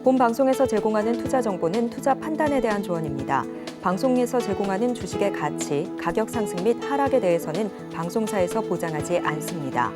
본 방송에서 제공하는 투자 정보는 투자 판단에 대한 조언입니다. 방송에서 제공하는 주식의 가치, 가격 상승 및 하락에 대해서는 방송사에서 보장하지 않습니다.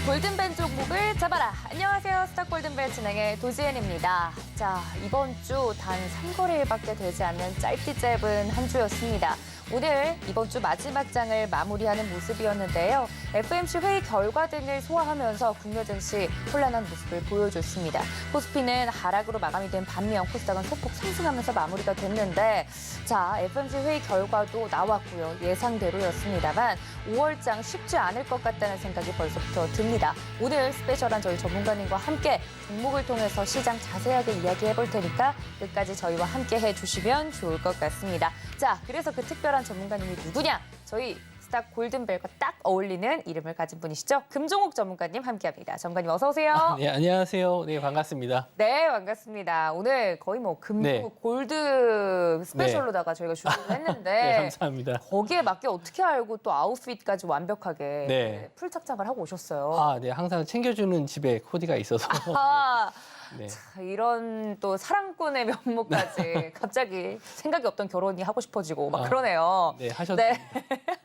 골든벨 종목을 잡아라. 안녕하세요. 스탁골든벨 진행의 도지엔입니다. 자, 이번 주 단 3거래일밖에 되지 않는 짧디 짧은 한 주였습니다. 오늘 이번 주 마지막 장을 마무리하는 모습이었는데요. FOMC 회의 결과 등을 소화하면서 국내 증시 혼란한 모습을 보여줬습니다. 코스피는 하락으로 마감이 된 반면 코스닥은 소폭 상승하면서 마무리가 됐는데 자, FOMC 회의 결과도 나왔고요. 예상대로였습니다만 5월장 쉽지 않을 것 같다는 생각이 벌써부터 듭니다. 오늘 스페셜한 저희 전문가님과 함께 종목을 통해서 시장 자세하게 이야기해볼 테니까 끝까지 저희와 함께 해주시면 좋을 것 같습니다. 자, 그래서 그 특별한 전문가님이 누구냐? 저희 스탁 골든벨과 딱 어울리는 이름을 가진 분이시죠. 금종욱 전문가님 함께합니다. 전문가님 어서 오세요. 네, 안녕하세요. 네, 반갑습니다. 네, 반갑습니다. 오늘 거의 뭐 금종욱 골드 스페셜로다가 저희가 준비를 했는데 네, 감사합니다. 거기에 맞게 어떻게 알고 또 아웃핏까지 완벽하게 네. 풀 착장을 하고 오셨어요. 아, 네, 항상 챙겨주는 집에 코디가 있어서. 아, 네. 자, 이런 또 사랑꾼의 면모까지 갑자기 생각이 없던 결혼이 하고 싶어지고 막 그러네요. 네, 하셔도 네. 됩니다.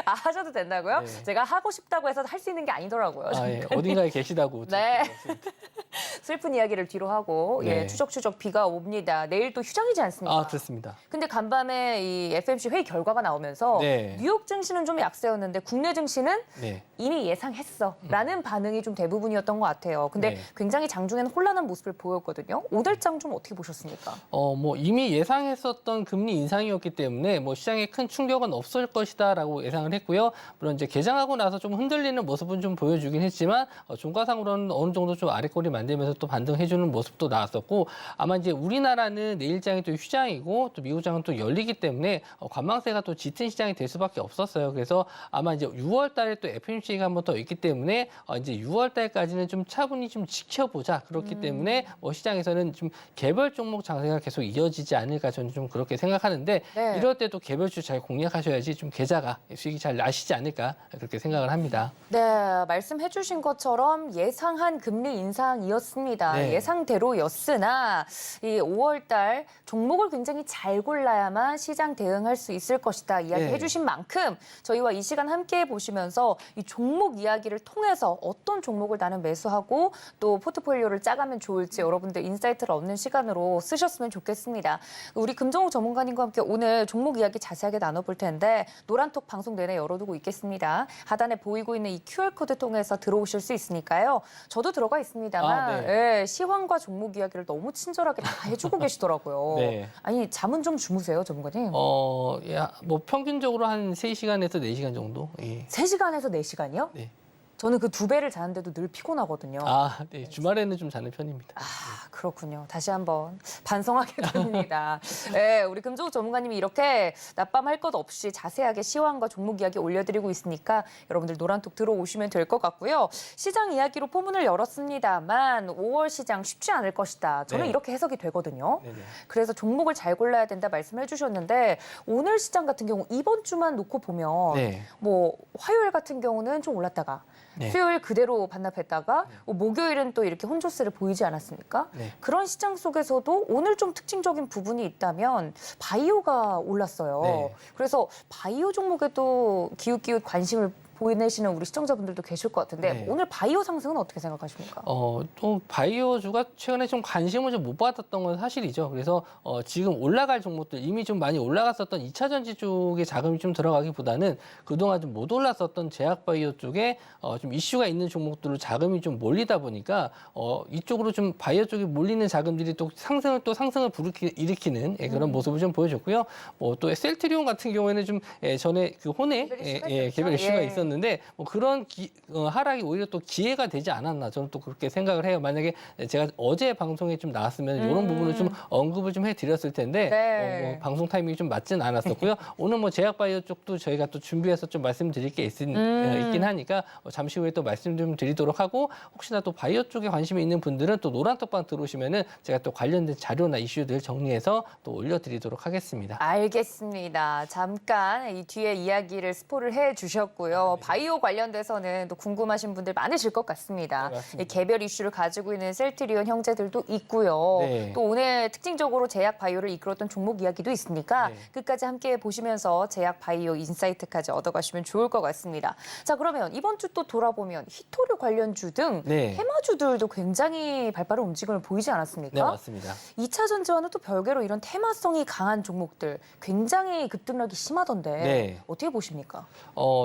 아, 하셔도 된다고요? 네. 제가 하고 싶다고 해서 할 수 있는 게 아니더라고요. 아, 예, 어딘가에 계시다고. 네. 슬픈 이야기를 뒤로 하고 네. 예, 추적추적 비가 옵니다. 내일 또 휴장이지 않습니까? 아, 그렇습니다. 근데 간밤에 이 FOMC 회의 결과가 나오면서 네. 뉴욕 증시는 좀 약세였는데 국내 증시는 네. 이미 예상했어라는 반응이 좀 대부분이었던 것 같아요. 근데 네. 굉장히 장중에는 혼란한 모습을 보였거든요. 오늘장 좀 어떻게 보셨습니까? 뭐 이미 예상했었던 금리 인상이었기 때문에 뭐 시장에 큰 충격은 없을 것이다라고 예상을 했고요. 물론 이제 개장하고 나서 좀 흔들리는 모습은 좀 보여주긴 했지만 종가상으로는 어느 정도 좀 아랫꼬리 만들면서 또 반등해주는 모습도 나왔었고 아마 이제 우리나라는 내일장이 또 휴장이고 또 미국장은 또 열리기 때문에 관망세가 또 짙은 시장이 될 수밖에 없었어요. 그래서 아마 이제 6월 달에 또 FOMC가 한 번 더 있기 때문에 이제 6월 달까지는 좀 차분히 좀 지켜보자. 그렇기 때문에 시장에서는 좀 개별 종목 장세가 계속 이어지지 않을까 저는 좀 그렇게 생각하는데 네. 이럴 때도 개별주 잘 공략하셔야지 좀 계좌가 수익이 잘 나시지 않을까 그렇게 생각을 합니다. 네, 말씀해 주신 것처럼 예상한 금리 인상이었습니다. 네. 예상대로였으나 이 5월 달 종목을 굉장히 잘 골라야만 시장 대응할 수 있을 것이다 이야기해 네. 주신 만큼 저희와 이 시간 함께 보시면서 이 종목 이야기를 통해서 어떤 종목을 나는 매수하고 또 포트폴리오를 짜가면 좋을지 여러분들 인사이트를 얻는 시간으로 쓰셨으면 좋겠습니다. 우리 금종욱 전문가님과 함께 오늘 종목 이야기 자세하게 나눠볼 텐데 노란톡 방송 내내 열어두고 있겠습니다. 하단에 보이고 있는 이 QR코드 통해서 들어오실 수 있으니까요. 저도 들어가 있습니다만 아, 네. 예, 시황과 종목 이야기를 너무 친절하게 다 해주고 계시더라고요. 네. 아니 잠은 좀 주무세요, 전문가님? 뭐 평균적으로 한 3시간에서 4시간 정도. 예. 3시간에서 4시간이요? 네. 저는 그 2배를 자는데도 늘 피곤하거든요. 아, 네. 주말에는 좀 자는 편입니다. 아, 그렇군요. 다시 한번 반성하게 됩니다. 네, 우리 금종욱 전문가님이 이렇게 낮밤 할 것 없이 자세하게 시황과 종목 이야기 올려드리고 있으니까 여러분들 노란톡 들어오시면 될 것 같고요. 시장 이야기로 포문을 열었습니다만 5월 시장 쉽지 않을 것이다. 저는 네. 이렇게 해석이 되거든요. 네네. 그래서 종목을 잘 골라야 된다 말씀해 주셨는데 오늘 시장 같은 경우 이번 주만 놓고 보면 네. 뭐 화요일 같은 경우는 좀 올랐다가 네. 수요일 그대로 반납했다가 목요일은 또 이렇게 혼조세를 보이지 않았습니까? 네. 그런 시장 속에서도 오늘 좀 특징적인 부분이 있다면 바이오가 올랐어요. 네. 그래서 바이오 종목에도 기웃기웃 관심을 보내시는 우리 시청자분들도 계실 것 같은데 네. 오늘 바이오 상승은 어떻게 생각하십니까? 또 바이오주가 최근에 좀 관심을 좀 못 받았던 건 사실이죠. 그래서 지금 올라갈 종목들 이미 좀 많이 올라갔었던 2차 전지 쪽에 자금이 좀 들어가기보다는 그동안 좀 못 올랐었던 제약 바이오 쪽에 좀 이슈가 있는 종목들로 자금이 좀 몰리다 보니까 이쪽으로 좀 바이오 쪽에 몰리는 자금들이 또 상승을 일으키는 그런 모습을 좀 보여줬고요. 또 셀트리온 같은 경우에는 좀 전에 그 혼에 개별 이슈가 있었는데 있었는데 뭐 그런 하락이 오히려 또 기회가 되지 않았나 저는 또 그렇게 생각을 해요. 만약에 제가 어제 방송에 좀 나왔으면 이런 부분을 좀 언급을 좀 해드렸을 텐데 네. 뭐 방송 타이밍이 좀 맞진 않았었고요. 오늘 뭐 제약바이오 쪽도 저희가 또 준비해서 좀 말씀드릴 게 있긴 하니까 잠시 후에 또 말씀 좀 드리도록 하고 혹시나 또 바이오 쪽에 관심이 있는 분들은 또 노란톡방 들어오시면은 제가 또 관련된 자료나 이슈들 정리해서 또 올려드리도록 하겠습니다. 알겠습니다. 잠깐 이 뒤에 이야기를 스포를 해주셨고요. 바이오 관련돼서는 또 궁금하신 분들 많으실 것 같습니다. 네, 맞습니다. 이 개별 이슈를 가지고 있는 셀트리온 형제들도 있고요. 네. 또 오늘 특징적으로 제약 바이오를 이끌었던 종목 이야기도 있으니까 네. 끝까지 함께 보시면서 제약 바이오 인사이트까지 얻어가시면 좋을 것 같습니다. 자, 그러면 이번 주 또 돌아보면 히토류 관련주 등 네. 테마주들도 굉장히 발빠른 움직임을 보이지 않았습니까? 네, 맞습니다. 2차 전지와는 또 별개로 이런 테마성이 강한 종목들 굉장히 급등락이 심하던데 네. 어떻게 보십니까?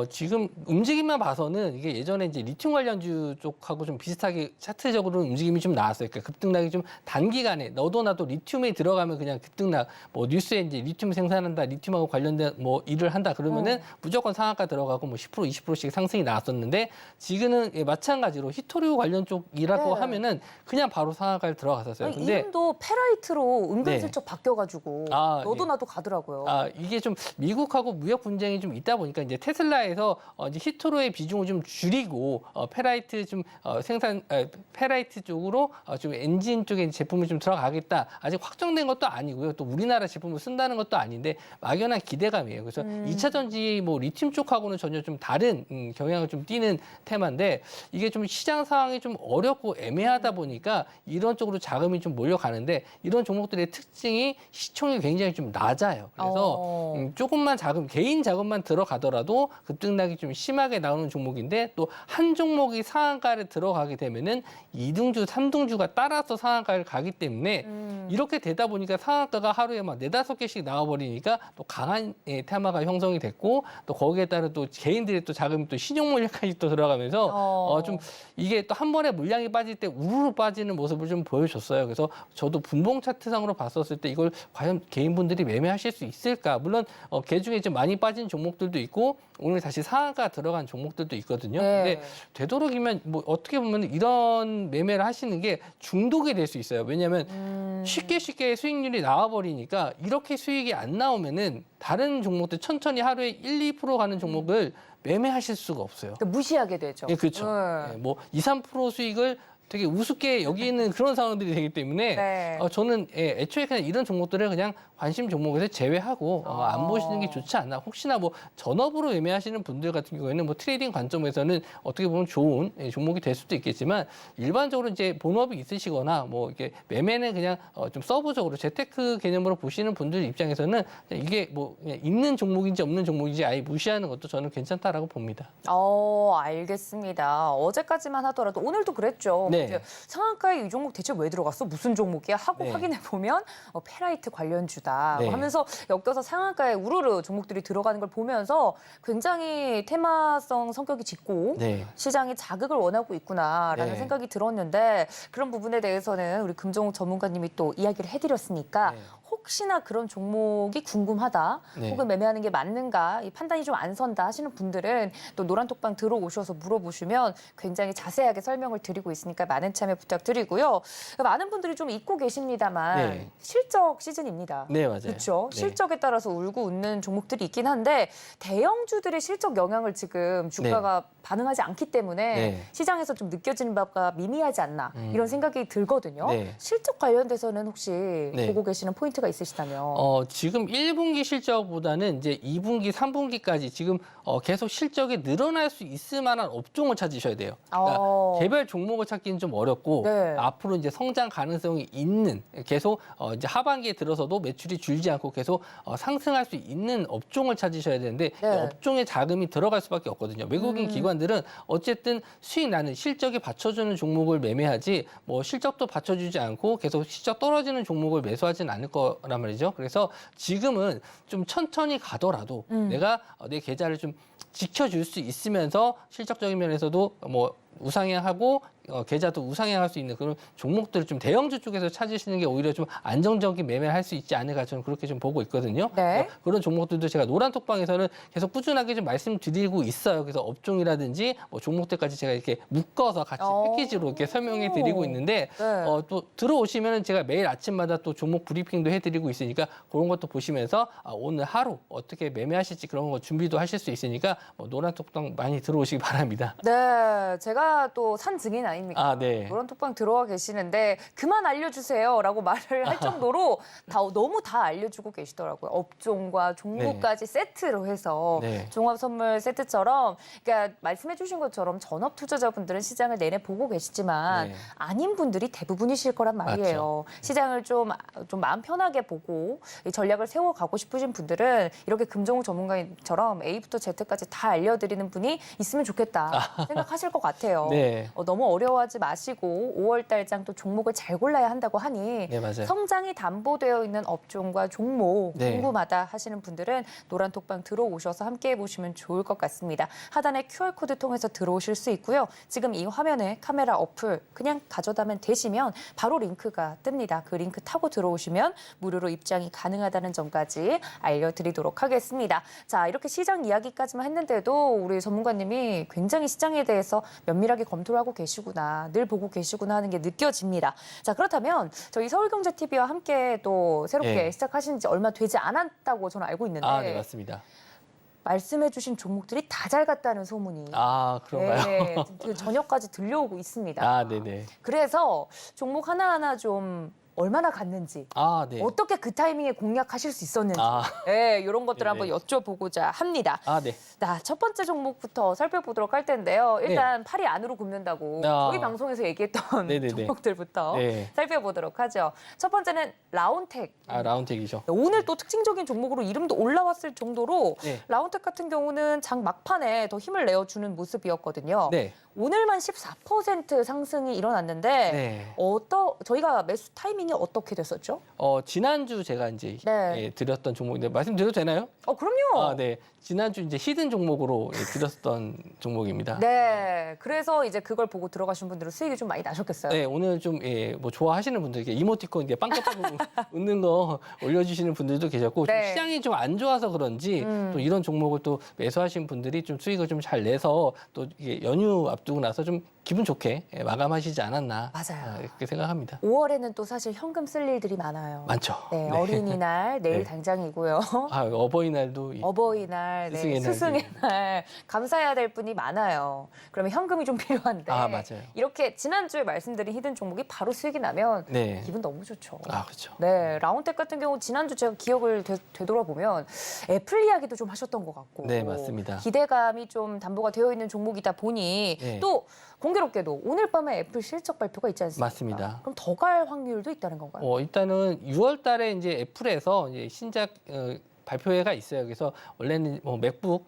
지금 움직임만 봐서는 이게 예전에 이제 리튬 관련주 쪽하고 좀 비슷하게 차트적으로 움직임이 좀 나왔어요. 그러니까 급등락이 좀 단기간에 너도 나도 리튬에 들어가면 그냥 급등락. 뭐 뉴스에 이제 리튬 생산한다, 리튬하고 관련된 뭐 일을 한다 그러면은 무조건 상한가 들어가고 뭐 10%, 20%씩 상승이 나왔었는데 지금은 마찬가지로 히토류 관련 쪽이라고 네. 하면은 그냥 바로 상한가를 들어갔었어요. 아니, 근데 이름도 페라이트로 은근슬쩍 바뀌어가지고 너도 예. 나도 가더라고요. 이게 좀 미국하고 무역 분쟁이 좀 있다 보니까 이제 테슬라에서 이제 히토류의 비중을 좀 줄이고 페라이트 좀 페라이트 쪽으로 좀 엔진 쪽에 제품을 좀 들어가겠다. 아직 확정된 것도 아니고요. 또 우리나라 제품을 쓴다는 것도 아닌데 막연한 기대감이에요. 그래서 2차 전지 뭐 리튬 쪽하고는 전혀 좀 다른 경향을 좀 띠는 테마인데 이게 좀 시장 상황이 좀 어렵고 애매하다 보니까 이런 쪽으로 자금이 좀 몰려가는데 이런 종목들의 특징이 시총이 굉장히 좀 낮아요. 그래서 조금만 자금, 개인 자금만 들어가더라도 급등락이 좀 심하게 나오는 종목인데 또 한 종목이 상한가를 들어가게 되면은 2등주, 3등주가 따라서 상한가를 가기 때문에 이렇게 되다 보니까 상한가가 하루에 막 4-5개씩 나와버리니까 또 강한 테마가 형성이 됐고 또 거기에 따른 또 개인들의 또 자금이 또 신용 물량까지 또 들어가면서 좀 이게 또 한 번에 물량이 빠질 때 우르르 빠지는 모습을 좀 보여줬어요. 그래서 저도 분봉 차트상으로 봤었을 때 이걸 과연 개인분들이 매매하실 수 있을까? 물론 개중에 좀 많이 빠진 종목들도 있고 오늘 다시 상한가 들어간 종목들도 있거든요. 네. 근데 되도록이면 뭐 어떻게 보면 이런 매매를 하시는 게 중독이 될 수 있어요. 왜냐하면 쉽게 수익률이 나와버리니까 이렇게 수익이 안 나오면은 다른 종목들 천천히 하루에 1-2% 가는 종목을 매매하실 수가 없어요. 그러니까 무시하게 되죠. 예, 그렇죠. 예, 뭐 2-3% 수익을 되게 우습게 여기는 그런 상황들이 되기 때문에 네. 저는 애초에 그냥 이런 종목들을 그냥 관심 종목에서 제외하고 안 보시는 게 좋지 않나. 혹시나 뭐 전업으로 매매하시는 분들 같은 경우에는 뭐 트레이딩 관점에서는 어떻게 보면 좋은 종목이 될 수도 있겠지만 일반적으로 이제 본업이 있으시거나 뭐 이렇게 매매는 그냥 좀 서브적으로 재테크 개념으로 보시는 분들 입장에서는 이게 뭐 그냥 있는 종목인지 없는 종목인지 아예 무시하는 것도 저는 괜찮다라고 봅니다. 알겠습니다. 어제까지만 하더라도 오늘도 그랬죠. 네. 이제 상한가에 이 종목 대체 왜 들어갔어? 무슨 종목이야? 하고 네. 확인해 보면 페라이트 관련주다 네. 하면서 엮여서 상한가에 우르르 종목들이 들어가는 걸 보면서 굉장히 테마성 성격이 짙고 네. 시장이 자극을 원하고 있구나라는 네. 생각이 들었는데 그런 부분에 대해서는 우리 금종욱 전문가님이 또 이야기를 해드렸으니까 네. 혹시나 그런 종목이 궁금하다 네. 혹은 매매하는 게 맞는가 이 판단이 좀 안 선다 하시는 분들은 또 노란톡방 들어오셔서 물어보시면 굉장히 자세하게 설명을 드리고 있으니까 많은 참여 부탁드리고요. 많은 분들이 좀 잊고 계십니다만 네. 실적 시즌입니다. 네, 맞아요. 그렇죠. 네. 실적에 따라서 울고 웃는 종목들이 있긴 한데 대형주들의 실적 영향을 지금 주가가 반응하지 않기 때문에 네. 시장에서 좀 느껴지는 바가 미미하지 않나 이런 생각이 들거든요. 네. 실적 관련돼서는 혹시 네. 보고 계시는 포인트가 있으시다면? 지금 1분기 실적보다는 이제 2분기, 3분기까지 지금 계속 실적이 늘어날 수 있을 만한 업종을 찾으셔야 돼요. 그러니까 개별 종목을 찾기는 좀 어렵고 네. 앞으로 이제 성장 가능성이 있는 계속 이제 하반기에 들어서도 매출이 줄지 않고 계속 상승할 수 있는 업종을 찾으셔야 되는데 이 업종에 자금이 들어갈 수밖에 없거든요. 외국인 기관들은 어쨌든 수익 나는 실적이 받쳐주는 종목을 매매하지 뭐 실적도 받쳐주지 않고 계속 실적 떨어지는 종목을 매수하지는 않을 거란 말이죠. 그래서 지금은 좀 천천히 가더라도 내가 내 계좌를 좀 지켜줄 수 있으면서 실적적인 면에서도 뭐 우상향하고 계좌도 우상향할 수 있는 그런 종목들을 좀 대형주 쪽에서 찾으시는 게 오히려 좀 안정적인 매매를 할 수 있지 않을까 저는 그렇게 좀 보고 있거든요. 네. 그런 종목들도 제가 노란톡방에서는 계속 꾸준하게 좀 말씀드리고 있어요. 그래서 업종이라든지 뭐 종목들까지 제가 이렇게 묶어서 같이 패키지로 이렇게 설명해 드리고 있는데 네. 또 들어오시면은 제가 매일 아침마다 또 종목 브리핑도 해드리고 있으니까 그런 것도 보시면서 오늘 하루 어떻게 매매하실지 그런 거 준비도 하실 수 있으니까 노란톡방 많이 들어오시기 바랍니다. 네, 제가 또 산 증인 아닙니까? 아, 네. 노란톡방 들어와 계시는데 그만 알려주세요라고 말을 할 정도로 너무 다 알려주고 계시더라고요. 업종과 종목까지 세트로 해서 네. 종합 선물 세트처럼 그러니까 말씀해주신 것처럼 전업 투자자분들은 시장을 내내 보고 계시지만 네. 아닌 분들이 대부분이실 거란 말이에요. 시장을 좀 마음 편하게 보고 이 전략을 세워가고 싶으신 분들은 이렇게 금종우 전문가님처럼 A부터 Z까지 다 알려드리는 분이 있으면 좋겠다 생각하실 것 같아요. 네. 너무 어려워하지 마시고 5월 달장 또 종목을 잘 골라야 한다고 하니 네, 맞아요. 성장이 담보되어 있는 업종과 종목 네. 궁금하다 하시는 분들은 노란톡방 들어오셔서 함께 해보시면 좋을 것 같습니다. 하단에 QR코드 통해서 들어오실 수 있고요. 지금 이 화면에 카메라 어플 그냥 가져다면 되시면 바로 링크가 뜹니다. 그 링크 타고 들어오시면 무료로 입장이 가능하다는 점까지 알려드리도록 하겠습니다. 자, 이렇게 시장 이야기까지만 했는데도 우리 전문가님이 굉장히 시장에 대해서 면밀하게 검토를 하고 계시구나, 늘 보고 계시구나 하는 게 느껴집니다. 자, 그렇다면 저희 서울경제TV와 함께 또 새롭게 네. 시작하신 지 얼마 되지 않았다고 저는 알고 있는데 네, 맞습니다. 말씀해주신 종목들이 다 잘 갔다는 소문이 그런가요? 네, 그 저녁까지 들려오고 있습니다. 네네. 그래서 종목 하나하나 좀 얼마나 갔는지 네. 어떻게 그 타이밍에 공략하실 수 있었는지 네, 이런 것들 네네. 한번 여쭤보고자 합니다. 네. 자, 첫 번째 종목부터 살펴보도록 할 텐데요. 일단 팔이 안으로 굽는다고 저희 방송에서 얘기했던 네네네. 종목들부터 네. 살펴보도록 하죠. 첫 번째는 라운텍. 라운텍이죠. 오늘 또 특징적인 종목으로 이름도 올라왔을 정도로 네. 라운텍 같은 경우는 장 막판에 더 힘을 내어주는 모습이었거든요. 네. 오늘만 14% 상승이 일어났는데 네. 저희가 매수 타이밍이 어떻게 됐었죠? 지난주 제가 이제 네. 드렸던 종목인데 말씀드려도 되나요? 그럼요. 네. 지난주 이제 히든 종목으로 드렸던 종목입니다. 네. 그래서 이제 그걸 보고 들어가신 분들은 수익이 좀 많이 나셨겠어요. 네, 오늘 좀 좋아하시는 분들 이렇게 이모티콘 이게 빵긋빵긋 웃는 거 올려주시는 분들도 계셨고 좀 네. 시장이 좀 안 좋아서 그런지 또 이런 종목을 또 매수하신 분들이 좀 수익을 좀 잘 내서 또 이게 연휴 앞두고 나서 좀 기분 좋게 마감하시지 않았나 맞아요. 이렇게 생각합니다. 5월에는 또 사실 현금 쓸 일들이 많아요. 많죠. 네, 어린이날 내일 네. 당장이고요. 어버이날도 어버이날, 스승의 스승의 날 감사해야 될 분이 많아요. 그러면 현금이 좀 필요한데 맞아요. 이렇게 지난주에 말씀드린 히든 종목이 바로 수익이 나면 네. 기분 너무 좋죠. 그렇죠. 네, 라운텍 같은 경우 지난주 제가 기억을 되돌아보면 애플 이야기도 좀 하셨던 것 같고 네, 맞습니다. 기대감이 좀 담보가 되어 있는 종목이다 보니 네. 또 공교롭게도 오늘 밤에 애플 실적 발표가 있지 않습니까? 맞습니다. 그럼 더 갈 확률도 있다는 건가요? 일단은 6월 달에 이제 애플에서 이제 신작 발표회가 있어요. 그래서 원래는 맥북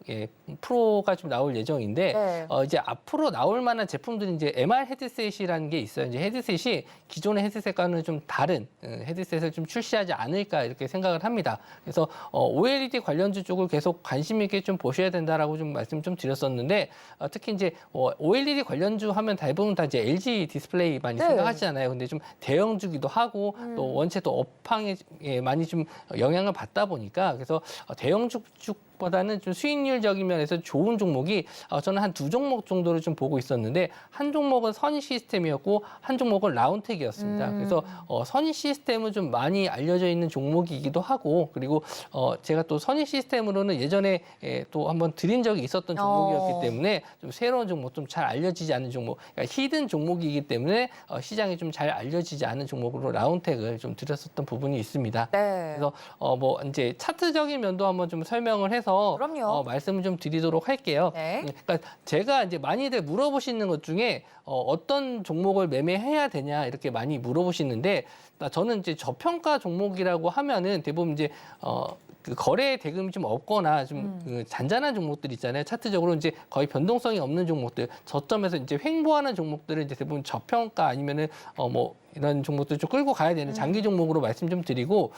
프로가 좀 나올 예정인데 네. 이제 앞으로 나올 만한 제품들이 이제 MR 헤드셋이라는 게 있어요. 이제 헤드셋이 기존의 헤드셋과는 좀 다른 헤드셋을 좀 출시하지 않을까 이렇게 생각을 합니다. 그래서 OLED 관련주 쪽을 계속 관심 있게 좀 보셔야 된다라고 좀 말씀 좀 드렸었는데 특히 이제 OLED 관련주 하면 대부분 다 이제 LG 디스플레이 많이 네. 생각하시잖아요. 근데 좀 대형주기도 하고 또 원체 또 업황에 많이 좀 영향을 받다 보니까 그래서 대형주 쪽보다는 좀 수익률적인 면에서 좋은 종목이 저는 한 두 종목 정도를 좀 보고 있었는데 한 종목은 선희 시스템이었고 한 종목은 라운텍이었습니다. 그래서 선희 시스템은 좀 많이 알려져 있는 종목이기도 하고 그리고 제가 또 선희 시스템으로는 예전에 또 한번 드린 적이 있었던 종목이었기 때문에 좀 새로운 종목, 좀 잘 알려지지 않은 종목, 그러니까 히든 종목이기 때문에 시장이 좀 잘 알려지지 않은 종목으로 라운텍을 좀 드렸었던 부분이 있습니다. 네. 그래서 이제 차트적인 면도 한번 좀 설명을 해서 그럼요. 말씀을 좀 드리도록 할게요. 네. 그러니까 제가 이제 많이들 물어보시는 것 중에 어떤 종목을 매매해야 되냐 이렇게 많이 물어보시는데 저는 이제 저평가 종목이라고 하면은 대부분 이제 그 거래 대금이 좀 없거나 좀 그 잔잔한 종목들 있잖아요. 차트적으로 이제 거의 변동성이 없는 종목들, 저점에서 이제 횡보하는 종목들을 이제 대부분 저평가 아니면은 이런 종목들 좀 끌고 가야 되는 장기 종목으로 말씀 좀 드리고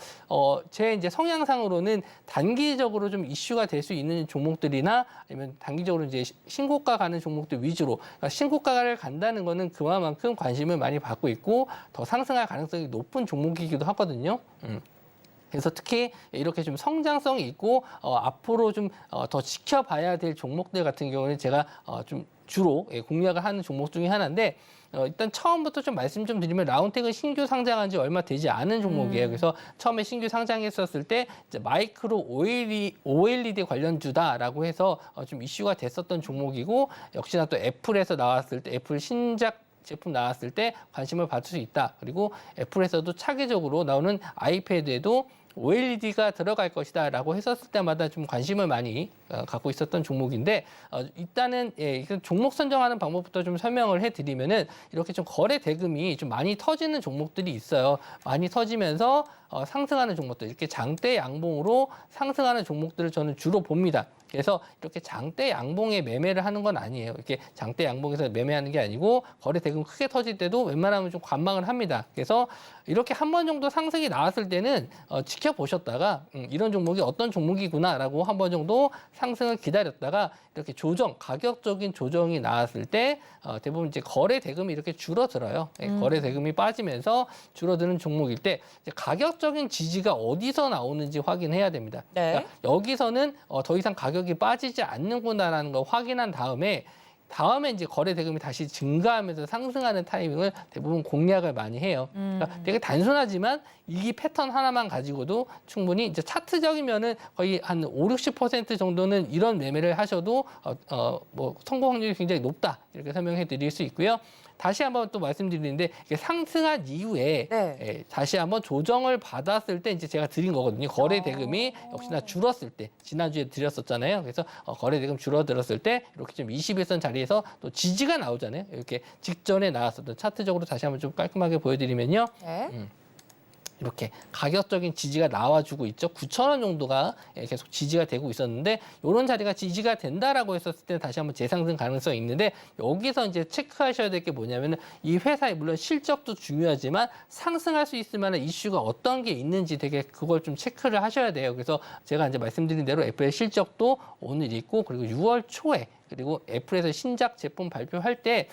제 이제 성향상으로는 단기적으로 좀 이슈가 이슈가 될 수 있는 종목들이나 아니면 단기적으로 이제 신고가 가는 종목들 위주로 그러니까 신고가를 간다는 거는 그만큼 관심을 많이 받고 있고 더 상승할 가능성이 높은 종목이기도 하거든요. 그래서 특히 이렇게 좀 성장성이 있고 앞으로 좀 더 지켜봐야 될 종목들 같은 경우는 제가 좀 주로 공략을 하는 종목 중에 하나인데 일단 처음부터 좀 말씀 좀 드리면 라운텍은 신규 상장한 지 얼마 되지 않은 종목이에요. 그래서 처음에 신규 상장했었을 때 이제 마이크로 OLED 관련주다라고 해서 좀 이슈가 됐었던 종목이고 역시나 또 애플에서 나왔을 때 애플 신작 제품 나왔을 때 관심을 받을 수 있다. 그리고 애플에서도 차기적으로 나오는 아이패드에도 OLED가 들어갈 것이다라고 했었을 때마다 좀 관심을 많이 갖고 있었던 종목인데 일단은 종목 선정하는 방법부터 좀 설명을 해드리면은 이렇게 좀 거래 대금이 좀 많이 터지는 종목들이 있어요. 많이 터지면서 상승하는 종목들 이렇게 장대 양봉으로 상승하는 종목들을 저는 주로 봅니다. 그래서 이렇게 장대 양봉에 매매를 하는 건 아니에요. 이렇게 장대 양봉에서 매매하는 게 아니고 거래 대금 크게 터질 때도 웬만하면 좀 관망을 합니다. 그래서 이렇게 한 번 정도 상승이 나왔을 때는 지켜보셨다가 이런 종목이 어떤 종목이구나라고 한 번 정도 상승을 기다렸다가 이렇게 가격적인 조정이 나왔을 때 대부분 이제 거래 대금이 이렇게 줄어들어요. 거래 대금이 빠지면서 줄어드는 종목일 때 이제 가격적인 지지가 어디서 나오는지 확인해야 됩니다. 네. 그러니까 여기서는 더 이상 가격이 빠지지 않는구나라는 걸 확인한 다음에 이제 거래 대금이 다시 증가하면서 상승하는 타이밍을 대부분 공략을 많이 해요. 그러니까 되게 단순하지만 이 패턴 하나만 가지고도 충분히 이제 차트적이면은 거의 한 50-60% 정도는 이런 매매를 하셔도 뭐 성공 확률이 굉장히 높다 이렇게 설명해 드릴 수 있고요. 다시 한번 또 말씀드리는데 이게 상승한 이후에 네. 다시 한번 조정을 받았을 때 이제 제가 드린 거거든요. 거래 대금이 역시나 줄었을 때 지난주에 드렸었잖아요. 그래서 거래 대금 줄어들었을 때 이렇게 좀 21선 자리에서 또 지지가 나오잖아요. 이렇게 직전에 나왔었던 차트적으로 다시 한번 좀 깔끔하게 보여드리면요. 네. 이렇게 가격적인 지지가 나와주고 있죠. 9,000원 정도가 계속 지지가 되고 있었는데 이런 자리가 지지가 된다라고 했었을 때 다시 한번 재상승 가능성이 있는데 여기서 이제 체크하셔야 될 게 뭐냐면은 이 회사의 물론 실적도 중요하지만 상승할 수 있을 만한 이슈가 어떤 게 있는지 되게 그걸 좀 체크를 하셔야 돼요. 그래서 제가 이제 말씀드린 대로 애플의 실적도 오늘 있고 그리고 6월 초에 그리고 애플에서 신작 제품 발표할 때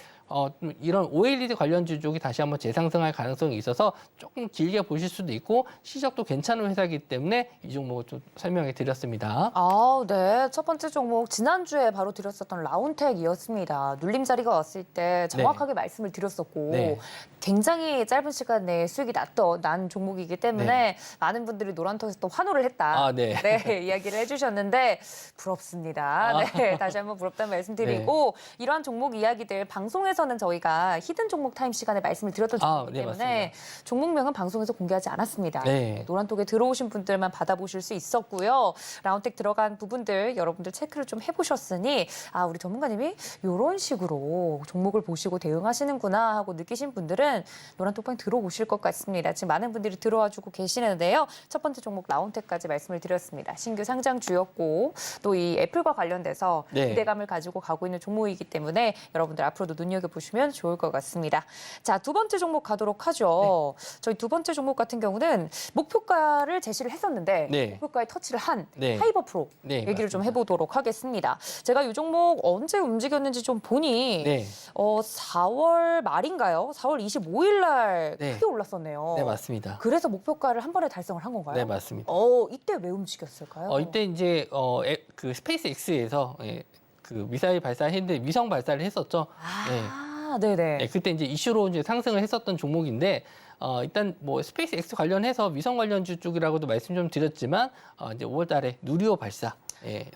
이런 OLED 관련주 쪽이 다시 한번 재상승할 가능성이 있어서 조금 길게 보실 수도 있고 시적도 괜찮은 회사이기 때문에 이 종목을 좀 설명해 드렸습니다. 네. 첫 번째 종목 지난주에 바로 드렸었던 라운텍이었습니다. 눌림 자리가 왔을 때 정확하게 말씀을 드렸었고 네. 굉장히 짧은 시간 내에 수익이 난 종목이기 때문에 많은 분들이 노란톡에서 또 환호를 했다. 네. 이야기를 해주셨는데 부럽습니다. 네, 다시 한번 부럽다는 말씀드리고 이러한 종목 이야기들 방송에서는 저희가 히든 종목 타임 시간에 말씀을 드렸던 종목이기 때문에 종목명은 방송에서 공개하지 않았습니다. 네. 노란톡에 들어오신 분들만 받아보실 수 있었고요. 라운텍 들어간 부분들 여러분들 체크를 좀 해보셨으니 우리 전문가님이 이런 식으로 종목을 보시고 대응하시는구나 하고 느끼신 분들은 노란톡방 들어오실 것 같습니다. 지금 많은 분들이 들어와주고 계시는데요. 첫 번째 종목 라운텍까지 말씀을 드렸습니다. 신규 상장주였고 또 이 애플과 관련돼서 기대감을 가지고 가고 있는 종목이기 때문에 여러분들 앞으로도 눈여겨보시면 좋을 것 같습니다. 자, 두 번째 종목 가도록 하죠. 저희 두 번째 종목 같은 경우는 목표가를 제시를 했었는데 목표가에 터치를 한 하이버 프로 얘기를 좀 해보도록 하겠습니다. 제가 이 종목 언제 움직였는지 좀 보니 4월 말인가요? 4월 25일 날 크게 올랐었네요. 네, 맞습니다. 그래서 목표가를 한 번에 달성을 한 건가요? 네, 맞습니다. 이때 왜 움직였을까요? 이때 이제 그 스페이스 X에서 그 미사일 발사했는데 위성 발사를 했었죠. 네네. 그때 이제 이슈로 이제 상승을 했었던 종목인데 일단 뭐 스페이스 X 관련해서 위성 관련주 쪽이라고도 말씀 좀 드렸지만 이제 5월달에 누리호 발사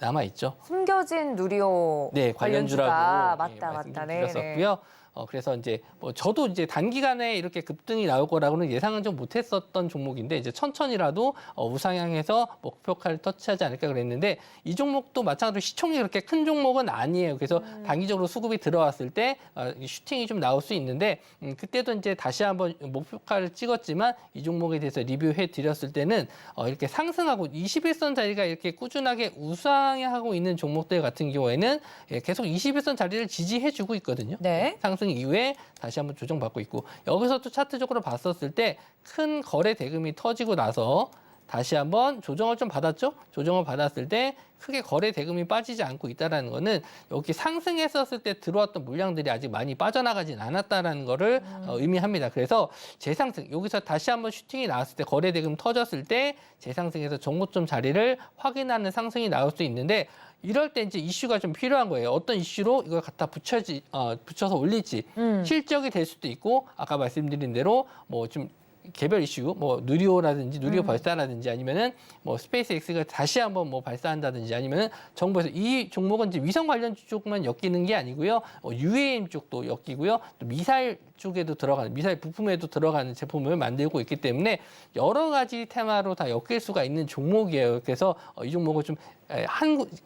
남아 있죠. 숨겨진 누리호 관련주라고 맞다. 드렸었고요. 그래서 이제 뭐 저도 이제 단기간에 이렇게 급등이 나올 거라고는 예상은 좀 못했었던 종목인데 이제 천천히라도 우상향해서 목표가를 터치하지 않을까 그랬는데 이 종목도 마찬가지로 시총이 그렇게 큰 종목은 아니에요. 그래서 단기적으로 수급이 들어왔을 때 슈팅이 좀 나올 수 있는데 그때도 이제 다시 한번 목표가를 찍었지만 이 종목에 대해서 리뷰해 드렸을 때는 이렇게 상승하고 21선 자리가 이렇게 꾸준하게 우상향하고 있는 종목들 같은 경우에는 계속 21선 자리를 지지해주고 있거든요. 상승 이후에 다시 한번 조정받고 있고 여기서 또 차트적으로 봤었을 때 큰 거래 대금이 터지고 나서 다시 한번 조정을 좀 받았죠. 조정을 받았을 때 크게 거래 대금이 빠지지 않고 있다라는 거는 여기 상승했었을 때 들어왔던 물량들이 아직 많이 빠져나가진 않았다라는 거를 의미합니다. 그래서 재상승 여기서 다시 한번 슈팅이 나왔을 때 거래 대금 터졌을 때 재상승에서 정고점 자리를 확인하는 상승이 나올 수 있는데 이럴 때 이제 이슈가 좀 필요한 거예요. 어떤 이슈로 이걸 갖다 붙여서 올릴지 실적이 될 수도 있고 아까 말씀드린 대로 뭐 좀 개별 이슈, 뭐 누리호라든지 누리호 발사라든지 아니면은 뭐 스페이스X가 다시 한번 뭐 발사한다든지 아니면은 정부에서 이 종목은 이제 위성 관련 쪽만 엮이는 게 아니고요, UAM 쪽도 엮이고요, 또 미사일 쪽에도 들어가는 미사일 부품에도 들어가는 제품을 만들고 있기 때문에 여러 가지 테마로 다 엮일 수가 있는 종목이에요. 그래서 이 종목을 좀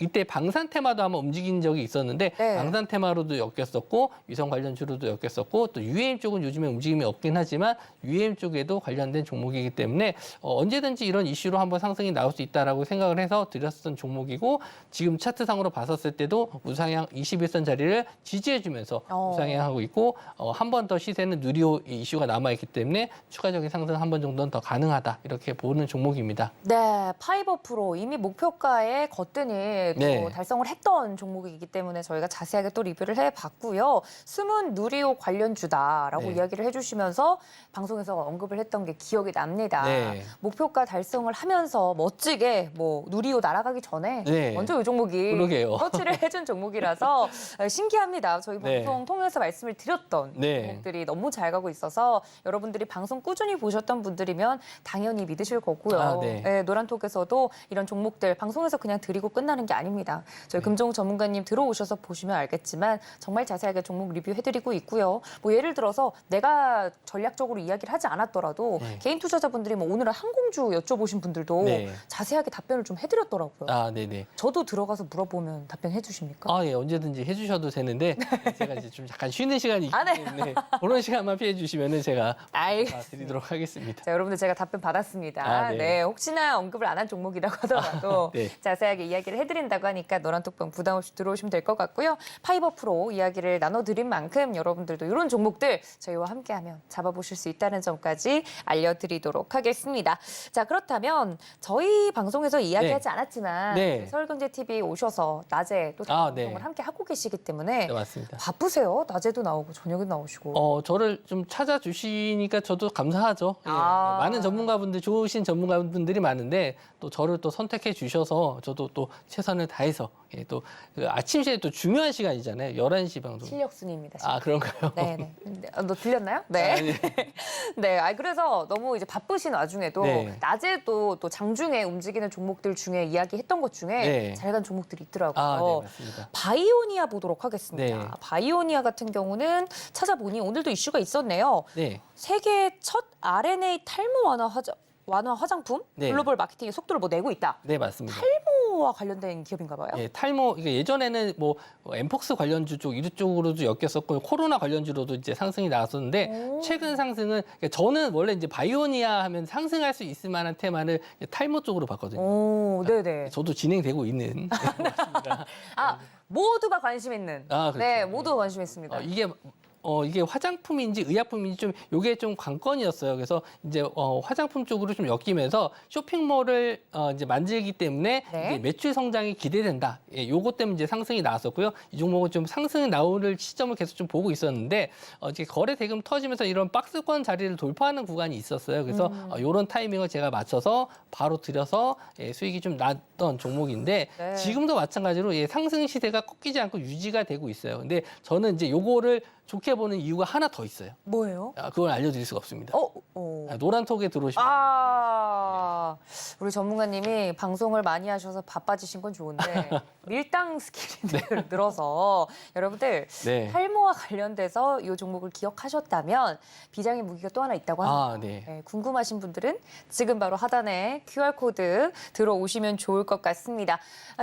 이때 방산 테마도 한번 움직인 적이 있었는데 네. 방산 테마로도 엮였었고 위성 관련주로도 엮였었고 또 UAM 쪽은 요즘에 움직임이 없긴 하지만 UAM 쪽에도 관련된 종목이기 때문에 언제든지 이런 이슈로 한번 상승이 나올 수 있다라고 생각을 해서 드렸던 종목이고 지금 차트상으로 봤었을 때도 우상향 21선 자리를 지지해주면서 우상향하고 있고 한 번 더 시세는 누리호 이슈가 남아있기 때문에 추가적인 상승 한 번 정도는 더 가능하다 이렇게 보는 종목입니다. 네, 파이버 프로 이미 목표가에 거뜬히 또 네. 달성을 했던 종목이기 때문에 저희가 자세하게 또 리뷰를 해봤고요. 숨은 누리호 관련주다라고 네. 이야기를 해주시면서 방송에서 언급을 했던 게 기억이 납니다. 네. 목표가 달성을 하면서 멋지게 뭐 누리호 날아가기 전에 네. 먼저 이 종목이 그러게요. 터치를 해준 종목이라서 신기합니다. 저희 네. 방송 통해서 말씀을 드렸던 네. 종목들이 너무 잘 가고 있어서 여러분들이 방송 꾸준히 보셨던 분들이면 당연히 믿으실 거고요. 아, 네. 노란톡에서도 이런 종목들 방송에서 그냥 드리고 끝나는 게 아닙니다. 저희 금종욱 전문가님 들어오셔서 보시면 알겠지만 정말 자세하게 종목 리뷰해드리고 있고요. 뭐 예를 들어서 내가 전략적으로 이야기를 하지 않았더라도 네. 개인 투자자분들이 뭐 오늘은 항공주 여쭤보신 분들도 네. 자세하게 답변을 좀 해드렸더라고요. 아, 네네. 저도 들어가서 물어보면 답변해 주십니까? 아, 예, 언제든지 해주셔도 되는데 제가 이제 좀 약간 쉬는 시간이 있기 아, 네. 때문에 그런 시간만 피해 주시면은 제가 아이. 드리도록 하겠습니다. 자, 여러분들 제가 답변 받았습니다. 아, 네. 네, 혹시나 언급을 안 한 종목이라고 하더라도 네. 자세하게 이야기를 해드린다고 하니까 노란톡방 부담 없이 들어오시면 될 것 같고요. 파이버 프로 이야기를 나눠드린 만큼 여러분들도 이런 종목들 저희와 함께하면 잡아보실 수 있다는 점까지 알려드리도록 하겠습니다. 자, 그렇다면 저희 방송에서 이야기하지 않았지만 네. 서울경제TV 오셔서 낮에 또 아, 방송을 네. 함께 하고 계시기 때문에 네, 맞습니다. 바쁘세요? 낮에도 나오고 저녁에도 나오시고. 저를 좀 찾아주시니까 저도 감사하죠. 예, 아. 많은 전문가분들, 좋으신 전문가분들이 많은데 또 저를 또 선택해 주셔서 저도 또 최선을 다해서 또 그 아침 시간에 또 중요한 시간이잖아요. 11시 방송. 실력 순위입니다. 아, 그런가요? 네네. 너 들렸나요? 네. 아, 네. 네. 그래서 너무 이제 바쁘신 와중에도 네. 낮에도 또 장중에 움직이는 종목들 중에 이야기했던 것 중에 네. 잘 간 종목들이 있더라고요. 아, 네, 맞습니다. 바이오니아 보도록 하겠습니다. 네. 바이오니아 같은 경우는 찾아보니 오늘도 이슈가 있었네요. 네. 세계 첫 RNA 탈모 완화 화장품 네. 글로벌 마케팅의 속도를 뭐 내고 있다. 네, 맞습니다. 탈모와 관련된 기업인가 봐요. 예, 탈모 이게 예전에는 뭐 엠폭스 관련주 쪽 이쪽으로도 엮였었고 코로나 관련주로도 이제 상승이 나왔었는데 오. 최근 상승은 그러니까 저는 원래 이제 바이오니아 하면 상승할 수 있을 만한 테마를 탈모 쪽으로 봤거든요. 오, 네네. 저도 진행되고 있는 맞습니다. 아, 모두가 관심 있는. 아, 그렇죠. 네, 모두가 관심 있습니다. 이게 화장품인지 의약품인지 좀 요게 좀 관건이었어요. 그래서 이제 화장품 쪽으로 좀 엮이면서 쇼핑몰을 이제 만들기 때문에 네. 이게 매출 성장이 기대된다. 예, 요것 때문에 이제 상승이 나왔었고요. 이 종목은 좀 상승이 나올 시점을 계속 좀 보고 있었는데 이제 거래 대금 터지면서 이런 박스권 자리를 돌파하는 구간이 있었어요. 그래서 요런 타이밍을 제가 맞춰서 바로 들여서 수익이 좀 났던 종목인데 네. 지금도 마찬가지로 상승 시대가 꺾이지 않고 유지가 되고 있어요. 근데 저는 이제 요거를 좋게 보는 이유가 하나 더 있어요. 뭐예요? 그걸 알려드릴 수가 없습니다. 어. 노란톡에 들어오시면 우리 전문가님이 방송을 많이 하셔서 바빠지신 건 좋은데 밀당 스킬이 늘어서 여러분들 네. 탈모와 관련돼서 이 종목을 기억하셨다면 비장의 무기가 또 하나 있다고 합니다. 네. 네, 궁금하신 분들은 지금 바로 하단에 QR코드 들어오시면 좋을 것 같습니다.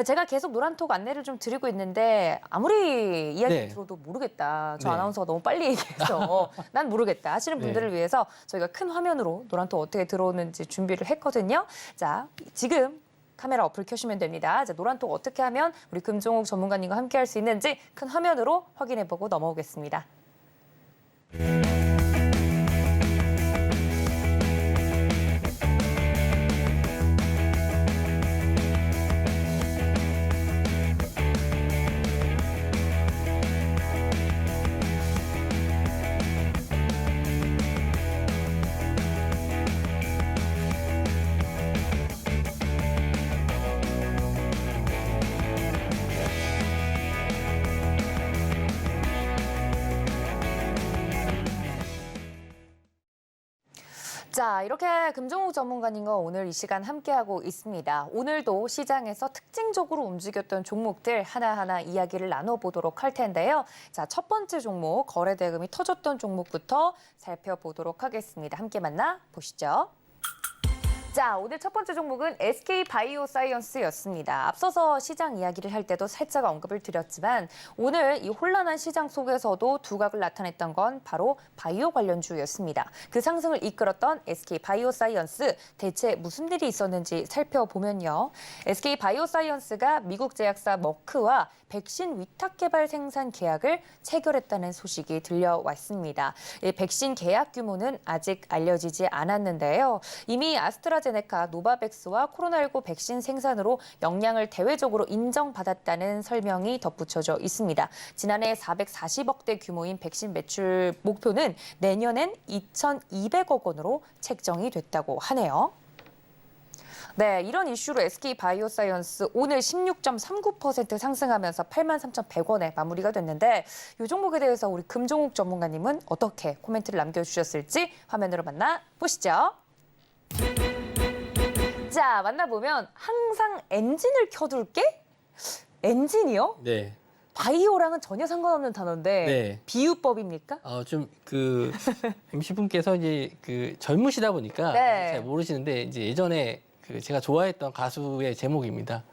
제가 계속 노란톡 안내를 좀 드리고 있는데 아무리 이야기 네. 들어도 모르겠다. 저 네. 아나운서가 너무 빨리 얘기해서 난 모르겠다 하시는 분들을 위해서 저희가 큰 화면으로 노란톡 어떻게 들어오는지 준비를 했거든요. 자, 지금 카메라 어플 켜시면 됩니다. 자, 노란톡 어떻게 하면 우리 금종욱 전문가님과 함께 할 수 있는지 큰 화면으로 확인해보고 넘어오겠습니다. 자, 이렇게 금종욱 전문가님과 오늘 이 시간 함께하고 있습니다. 오늘도 시장에서 특징적으로 움직였던 종목들 하나하나 이야기를 나눠보도록 할 텐데요. 자, 첫 번째 종목, 거래 대금이 터졌던 종목부터 살펴보도록 하겠습니다. 함께 만나보시죠. 자, 오늘 첫 번째 종목은 SK바이오사이언스였습니다. 앞서서 시장 이야기를 할 때도 살짝 언급을 드렸지만 오늘 이 혼란한 시장 속에서도 두각을 나타냈던 건 바로 바이오 관련주였습니다. 그 상승을 이끌었던 SK바이오사이언스, 대체 무슨 일이 있었는지 살펴보면요. SK바이오사이언스가 미국 제약사 머크와 백신 위탁 개발 생산 계약을 체결했다는 소식이 들려왔습니다. 이 백신 계약 규모는 아직 알려지지 않았는데요. 이미 아스트라제네카, 노바백스와 코로나19 백신 생산으로 역량을 대외적으로 인정받았다는 설명이 덧붙여져 있습니다. 지난해 440억대 규모인 백신 매출 목표는 내년엔 2,200억 원으로 책정이 됐다고 하네요. 네, 이런 이슈로 SK바이오사이언스 오늘 16.39% 상승하면서 83,100원에 마무리가 됐는데 이 종목에 대해서 우리 금종욱 전문가님은 어떻게 코멘트를 남겨주셨을지 화면으로 만나보시죠. 자, 만나보면 항상 엔진을 켜둘게? 엔진이요? 네. 바이오랑은 전혀 상관없는 단어인데 네. 비유법입니까? 좀 그 MC 분께서 이제 그 젊으시다 보니까 네. 잘 모르시는데 이제 예전에 그 제가 좋아했던 가수의 제목입니다.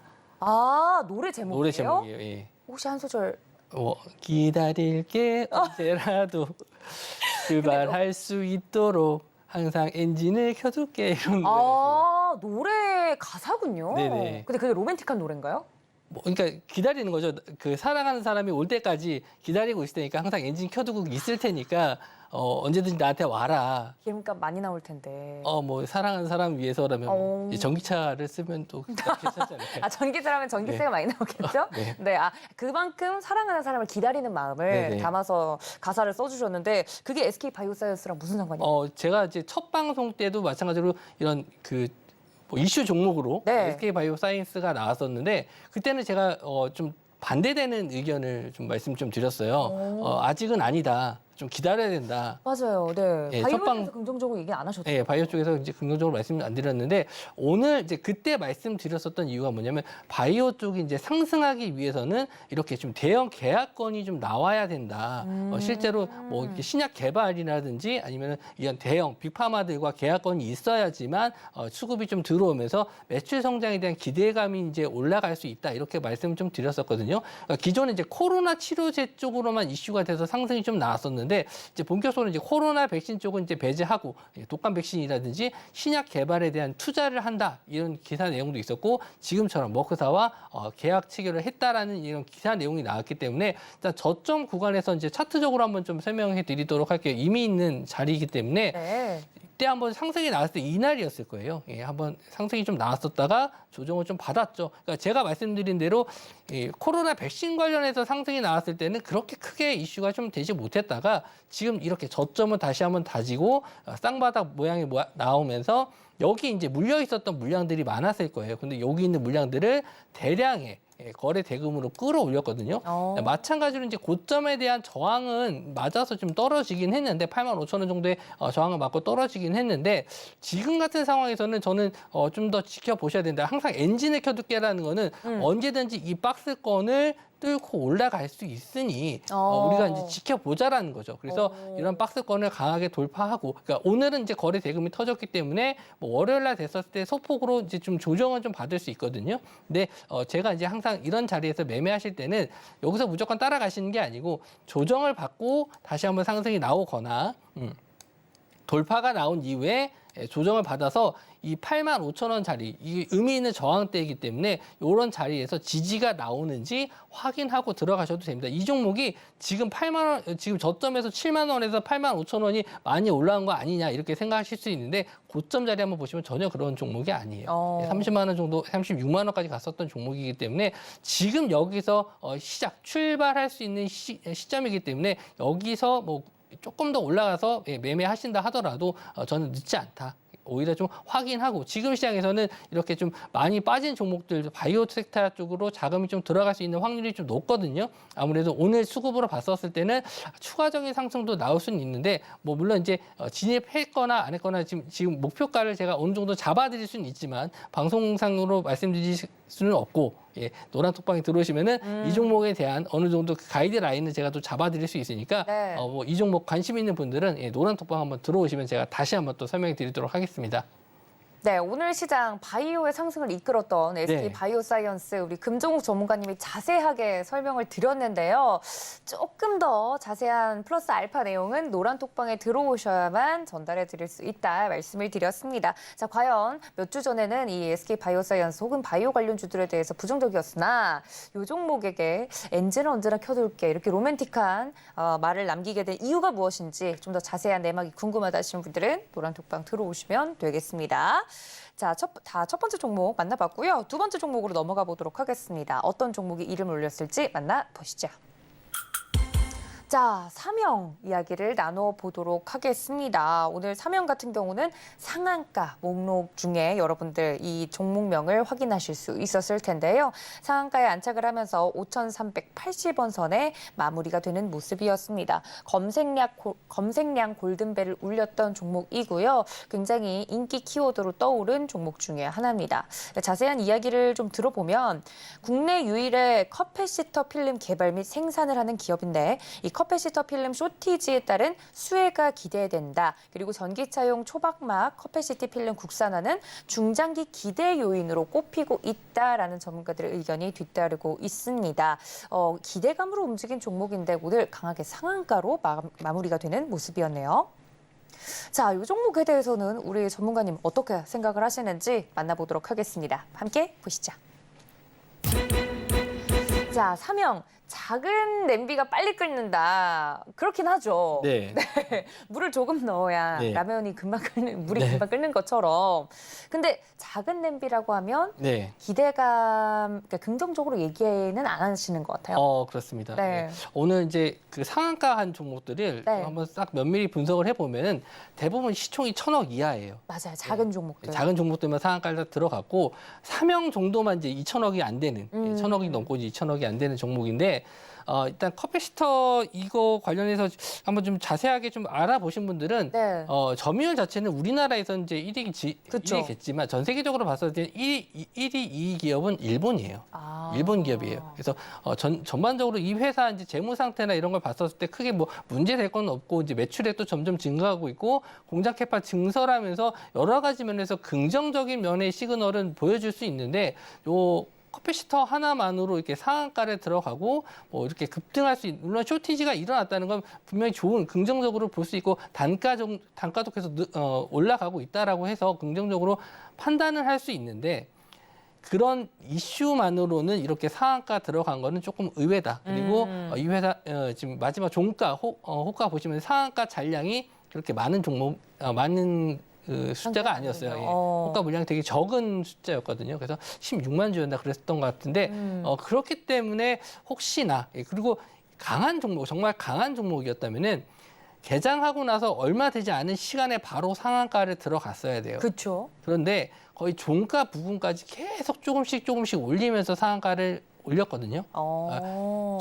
아, 노래 제목이에요? 노래 제목이에요. 예. 혹시 한 소절 기다릴게 언제라도 출발할 수 있도록 항상 엔진을 켜둘게 이런 노래가 아, 노래 가사군요. 네네. 근데 그게 로맨틱한 노래인가요? 그러니까 기다리는 거죠. 그 사랑하는 사람이 올 때까지 기다리고 있을 테니까 항상 엔진 켜두고 있을 테니까 언제든지 나한테 와라. 기름값 많이 나올 텐데. 뭐 사랑하는 사람 위해서라면 어. 이제 전기차를 쓰면 또 괜찮지 않을까요? 아, 전기차라면 전기세가 네. 많이 나오겠죠? 네. 네, 그만큼 사랑하는 사람을 기다리는 마음을 네네. 담아서 가사를 써주셨는데 그게 SK바이오사이언스랑 무슨 상관이에요? 제가 이제 첫 방송 때도 마찬가지로 이런 뭐 이슈 종목으로 네. SK바이오사이언스가 나왔었는데 그때는 제가 좀 반대되는 의견을 좀 말씀 좀 드렸어요. 아직은 아니다. 좀 기다려야 된다. 맞아요. 네. 예, 바이오에 첫방- 대해서 긍정적으로 얘기 안 하셨죠? 네, 바이오 쪽에서 이제 긍정적으로 말씀 안 드렸는데 오늘 이제 그때 말씀드렸었던 이유가 뭐냐면 바이오 쪽이 이제 상승하기 위해서는 이렇게 좀 대형 계약건이 좀 나와야 된다. 실제로 뭐 이렇게 신약 개발이라든지 아니면 이런 대형 빅파마들과 계약건이 있어야지만 수급이 좀 들어오면서 매출 성장에 대한 기대감이 이제 올라갈 수 있다. 이렇게 말씀을 좀 드렸었거든요. 그러니까 기존에 이제 코로나 치료제 쪽으로만 이슈가 돼서 상승이 좀 나왔었는데 이제 본격적으로 이제 코로나 백신 쪽은 이제 배제하고 독감 백신이라든지 신약 개발에 대한 투자를 한다 이런 기사 내용도 있었고 지금처럼 머크사와 계약 체결을 했다라는 이런 기사 내용이 나왔기 때문에 일단 저점 구간에서 이제 차트적으로 한번 좀 설명해 드리도록 할게요. 이미 있는 자리이기 때문에 네. 이때 한번 상승이 나왔을 때 이날이었을 거예요. 예, 한번 상승이 좀 나왔었다가 조정을 좀 받았죠. 그러니까 제가 말씀드린 대로 코로나 백신 관련해서 상승이 나왔을 때는 그렇게 크게 이슈가 좀 되지 못했다가 지금 이렇게 저점을 다시 한번 다지고 쌍바닥 모양이 나오면서 여기 이제 물려 있었던 물량들이 많았을 거예요. 근데 여기 있는 물량들을 대량의 거래 대금으로 끌어올렸거든요. 마찬가지로 이제 고점에 대한 저항은 맞아서 좀 떨어지긴 했는데 85,000원 정도의 저항을 맞고 떨어지긴 했는데 지금 같은 상황에서는 저는 좀 더 지켜보셔야 된다. 항상 엔진을 켜둘게라는 거는 언제든지 이 박스권을 뚫고 올라갈 수 있으니 우리가 이제 지켜보자라는 거죠. 그래서 이런 박스권을 강하게 돌파하고, 그러니까 오늘은 이제 거래 대금이 터졌기 때문에 뭐 월요일 날 됐었을 때 소폭으로 이제 좀 조정을 좀 받을 수 있거든요. 근데 제가 이제 항상 이런 자리에서 매매하실 때는 여기서 무조건 따라가시는 게 아니고 조정을 받고 다시 한번 상승이 나오거나 돌파가 나온 이후에 조정을 받아서 이 85,000원 자리, 이게 의미 있는 저항대이기 때문에 이런 자리에서 지지가 나오는지 확인하고 들어가셔도 됩니다. 이 종목이 지금 8만 원, 지금 저점에서 7만 원에서 85,000원이 많이 올라온 거 아니냐 이렇게 생각하실 수 있는데 고점 자리 한번 보시면 전혀 그런 종목이 아니에요. 30만 원 정도, 36만 원까지 갔었던 종목이기 때문에 지금 여기서 출발할 수 있는 시점이기 때문에 여기서 뭐 조금 더 올라가서 매매하신다 하더라도 저는 늦지 않다. 오히려 좀 확인하고 지금 시장에서는 이렇게 좀 많이 빠진 종목들 바이오 섹터 쪽으로 자금이 좀 들어갈 수 있는 확률이 좀 높거든요. 아무래도 오늘 수급으로 봤었을 때는 추가적인 상승도 나올 수는 있는데 뭐 물론 이제 진입했거나 안 했거나 지금 목표가를 제가 어느 정도 잡아드릴 수는 있지만 방송상으로 말씀드릴 수는 없고 예, 노란 톡방에 들어오시면은 이 종목에 대한 어느 정도 그 가이드라인을 제가 또 잡아드릴 수 있으니까 네. 뭐 이 종목 관심 있는 분들은 예, 노란 톡방 한번 들어오시면 제가 다시 한번 또 설명해 드리도록 하겠습니다. 네, 오늘 시장 바이오의 상승을 이끌었던 SK 네. 바이오사이언스 우리 금종욱 전문가님이 자세하게 설명을 드렸는데요. 조금 더 자세한 플러스 알파 내용은 노란 톡방에 들어오셔야만 전달해 드릴 수 있다 말씀을 드렸습니다. 자, 과연 몇 주 전에는 이 SK 바이오사이언스 혹은 바이오 관련주들에 대해서 부정적이었으나 이 종목에게 엔진을 언제나 켜둘게 이렇게 로맨틱한 말을 남기게 된 이유가 무엇인지 좀 더 자세한 내막이 궁금하다 하시는 분들은 노란 톡방 들어오시면 되겠습니다. 자, 첫 번째 종목 만나봤고요. 두 번째 종목으로 넘어가 보도록 하겠습니다. 어떤 종목이 이름을 올렸을지 만나보시죠. 자, 삼영 이야기를 나눠보도록 하겠습니다. 오늘 삼영 같은 경우는 상한가 목록 중에 여러분들 이 종목명을 확인하실 수 있었을 텐데요. 상한가에 안착을 하면서 5,380원 선에 마무리가 되는 모습이었습니다. 검색량 골든벨을 울렸던 종목이고요. 굉장히 인기 키워드로 떠오른 종목 중에 하나입니다. 자세한 이야기를 좀 들어보면 국내 유일의 커패시터 필름 개발 및 생산을 하는 기업인데 이 커패시터 필름 쇼티지에 따른 수혜가 기대된다. 그리고 전기차용 초박막 커패시티 필름 국산화는 중장기 기대 요인으로 꼽히고 있다라는 전문가들의 의견이 뒤따르고 있습니다. 기대감으로 움직인 종목인데 오늘 강하게 상한가로 마무리가 되는 모습이었네요. 자, 이 종목에 대해서는 우리 전문가님 어떻게 생각을 하시는지 만나보도록 하겠습니다. 함께 보시죠. 자, 삼영. 작은 냄비가 빨리 끓는다. 그렇긴 하죠. 네. 물을 조금 넣어야 네. 라면이 금방 물이 네. 금방 끓는 것처럼. 근데 작은 냄비라고 하면 네. 기대감, 그러니까 긍정적으로 얘기는 안 하시는 것 같아요. 그렇습니다. 네. 네. 오늘 이제 그 상한가 한 종목들을 네. 한번 싹 면밀히 분석을 해보면 대부분 시총이 1,000억 이하예요. 맞아요. 작은 종목들. 작은 종목들만 상한가를 다 들어갔고 삼영 정도만 이제 2,000억이 안 되는 1,000억이 넘고 이제 2,000억이 안 되는 종목인데 일단 커패시터 이거 관련해서 한번 좀 자세하게 좀 알아보신 분들은 네. 점유율 자체는 우리나라에서 이제 그쵸. 1위겠지만 전 세계적으로 봤을 때 1위 2위 기업은 일본이에요. 아. 일본 기업이에요. 그래서 전반적으로 이 회사 이제 재무 상태나 이런 걸 봤었을 때 크게 뭐 문제 될 건 없고 이제 매출액도 점점 증가하고 있고 공장 캐파 증설하면서 여러 가지 면에서 긍정적인 면의 시그널은 보여줄 수 있는데 요 커패시터 하나만으로 이렇게 상한가를 들어가고 뭐 이렇게 급등할 수 있는 물론 쇼티지가 일어났다는 건 분명히 좋은 긍정적으로 볼 수 있고 단가도 계속 올라가고 있다라고 해서 긍정적으로 판단을 할 수 있는데 그런 이슈만으로는 이렇게 상한가 들어간 거는 조금 의외다. 그리고 이 회사 지금 마지막 종가 호가 보시면 상한가 잔량이 그렇게 많은 종목 많은 그 숫자가 아니었어요. 예. 호가 물량이 되게 적은 숫자였거든요. 그래서 16만 주였나 그랬던 것 같은데 그렇기 때문에 혹시나 그리고 강한 종목 정말 강한 종목이었다면은 개장하고 나서 얼마 되지 않은 시간에 바로 상한가를 들어갔어야 돼요. 그렇죠. 그런데 거의 종가 부분까지 계속 조금씩 올리면서 상한가를 올렸거든요.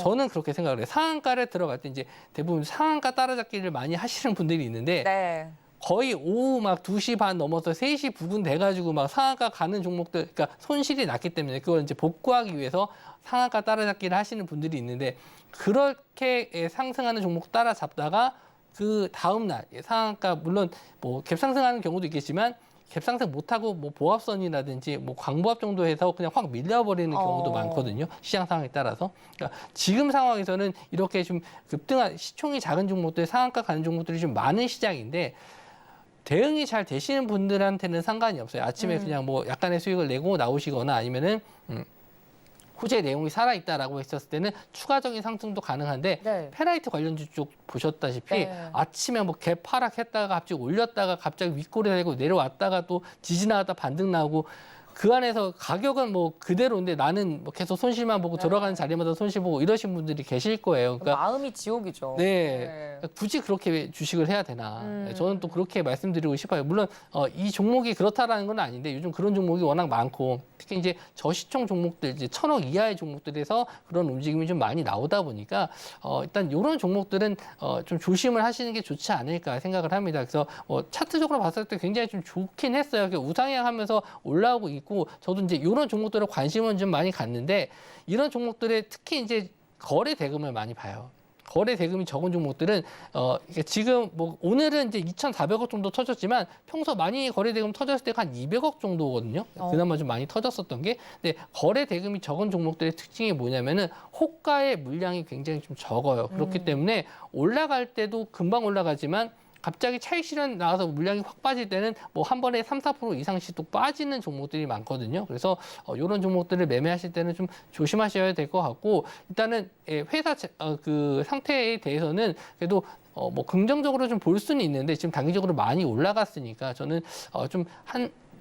저는 그렇게 생각을 해요. 상한가를 들어갈 때 이제 대부분 상한가 따라잡기를 많이 하시는 분들이 있는데 네. 거의 오후 막 2시 반 넘어서 3시 부근 돼가지고 막 상한가 가는 종목들, 그러니까 손실이 났기 때문에 그걸 이제 복구하기 위해서 상한가 따라잡기를 하시는 분들이 있는데 그렇게 상승하는 종목 따라잡다가 그 다음날 상한가 물론 뭐 갭상승하는 경우도 있겠지만 갭상승 못하고 뭐 보합선이라든지 뭐 광보합 정도 해서 그냥 확 밀려버리는 경우도 많거든요. 시장 상황에 따라서. 그러니까 지금 상황에서는 이렇게 좀 급등한 시총이 작은 종목들, 상한가 가는 종목들이 좀 많은 시장인데 대응이 잘 되시는 분들한테는 상관이 없어요. 아침에 그냥 뭐 약간의 수익을 내고 나오시거나 아니면은 후재 내용이 살아있다라고 했었을 때는 추가적인 상승도 가능한데 네. 페라이트 관련주 쪽 보셨다시피 네. 아침에 뭐 갭 하락했다가 갑자기 올렸다가 갑자기 윗골이 되고 내려왔다가 또 지지 나왔다 반등 나오고 그 안에서 가격은 뭐 그대로인데 나는 뭐 계속 손실만 보고 들어가는 자리마다 손실 보고 이러신 분들이 계실 거예요. 그러니까 마음이 지옥이죠. 네. 굳이 그렇게 주식을 해야 되나. 네, 저는 또 그렇게 말씀드리고 싶어요. 물론 이 종목이 그렇다라는 건 아닌데 요즘 그런 종목이 워낙 많고 특히 이제 저시총 종목들 이제 1,000억 이하의 종목들에서 그런 움직임이 좀 많이 나오다 보니까 일단 이런 종목들은 좀 조심을 하시는 게 좋지 않을까 생각을 합니다. 그래서 차트적으로 봤을 때 굉장히 좀 좋긴 했어요. 우상향하면서 올라오고 있고 저도 이제 이런 종목들에 관심은 좀 많이 갔는데 이런 종목들에 특히 이제 거래 대금을 많이 봐요. 거래 대금이 적은 종목들은 지금 뭐 오늘은 이제 2,400억 정도 터졌지만 평소 많이 거래 대금 터졌을 때가 한 200억 정도거든요. 그나마 좀 많이 터졌었던 게. 근데 거래 대금이 적은 종목들의 특징이 뭐냐면은 호가의 물량이 굉장히 좀 적어요. 그렇기 때문에 올라갈 때도 금방 올라가지만 갑자기 차익 실현 나와서 물량이 확 빠질 때는 뭐 한 번에 3, 4% 이상씩 또 빠지는 종목들이 많거든요. 그래서 이런 종목들을 매매하실 때는 좀 조심하셔야 될 것 같고 일단은 회사 그 상태에 대해서는 그래도 뭐 긍정적으로 좀 볼 수는 있는데 지금 단기적으로 많이 올라갔으니까 저는 좀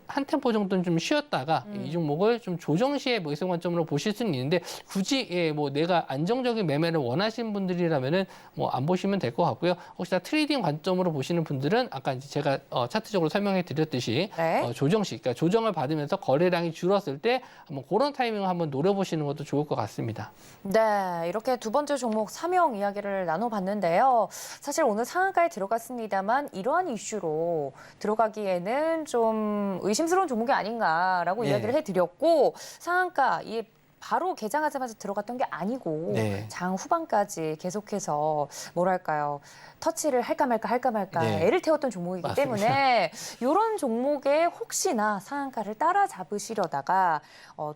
한 템포 정도는 좀 쉬었다가 이 종목을 좀 조정 시에 매수 관점으로 보실 수는 있는데 굳이 뭐 내가 안정적인 매매를 원하시는 분들이라면은 뭐 안 보시면 될 것 같고요. 혹시나 트레이딩 관점으로 보시는 분들은 아까 이제 제가 차트적으로 설명해 드렸듯이 네. 조정 시, 그러니까 조정을 받으면서 거래량이 줄었을 때 한번 그런 타이밍을 한번 노려보시는 것도 좋을 것 같습니다. 네, 이렇게 두 번째 종목 삼형 이야기를 나눠봤는데요. 사실 오늘 상한가에 들어갔습니다만 이러한 이슈로 들어가기에는 좀 의심스러운 종목이 아닌가라고 네. 이야기를 해드렸고 상한가 이 바로 개장하자마자 들어갔던 게 아니고 네. 장 후반까지 계속해서 뭐랄까요. 터치를 할까 말까 네. 애를 태웠던 종목이기 맞습니다. 때문에 이런 종목에 혹시나 상한가를 따라잡으시려다가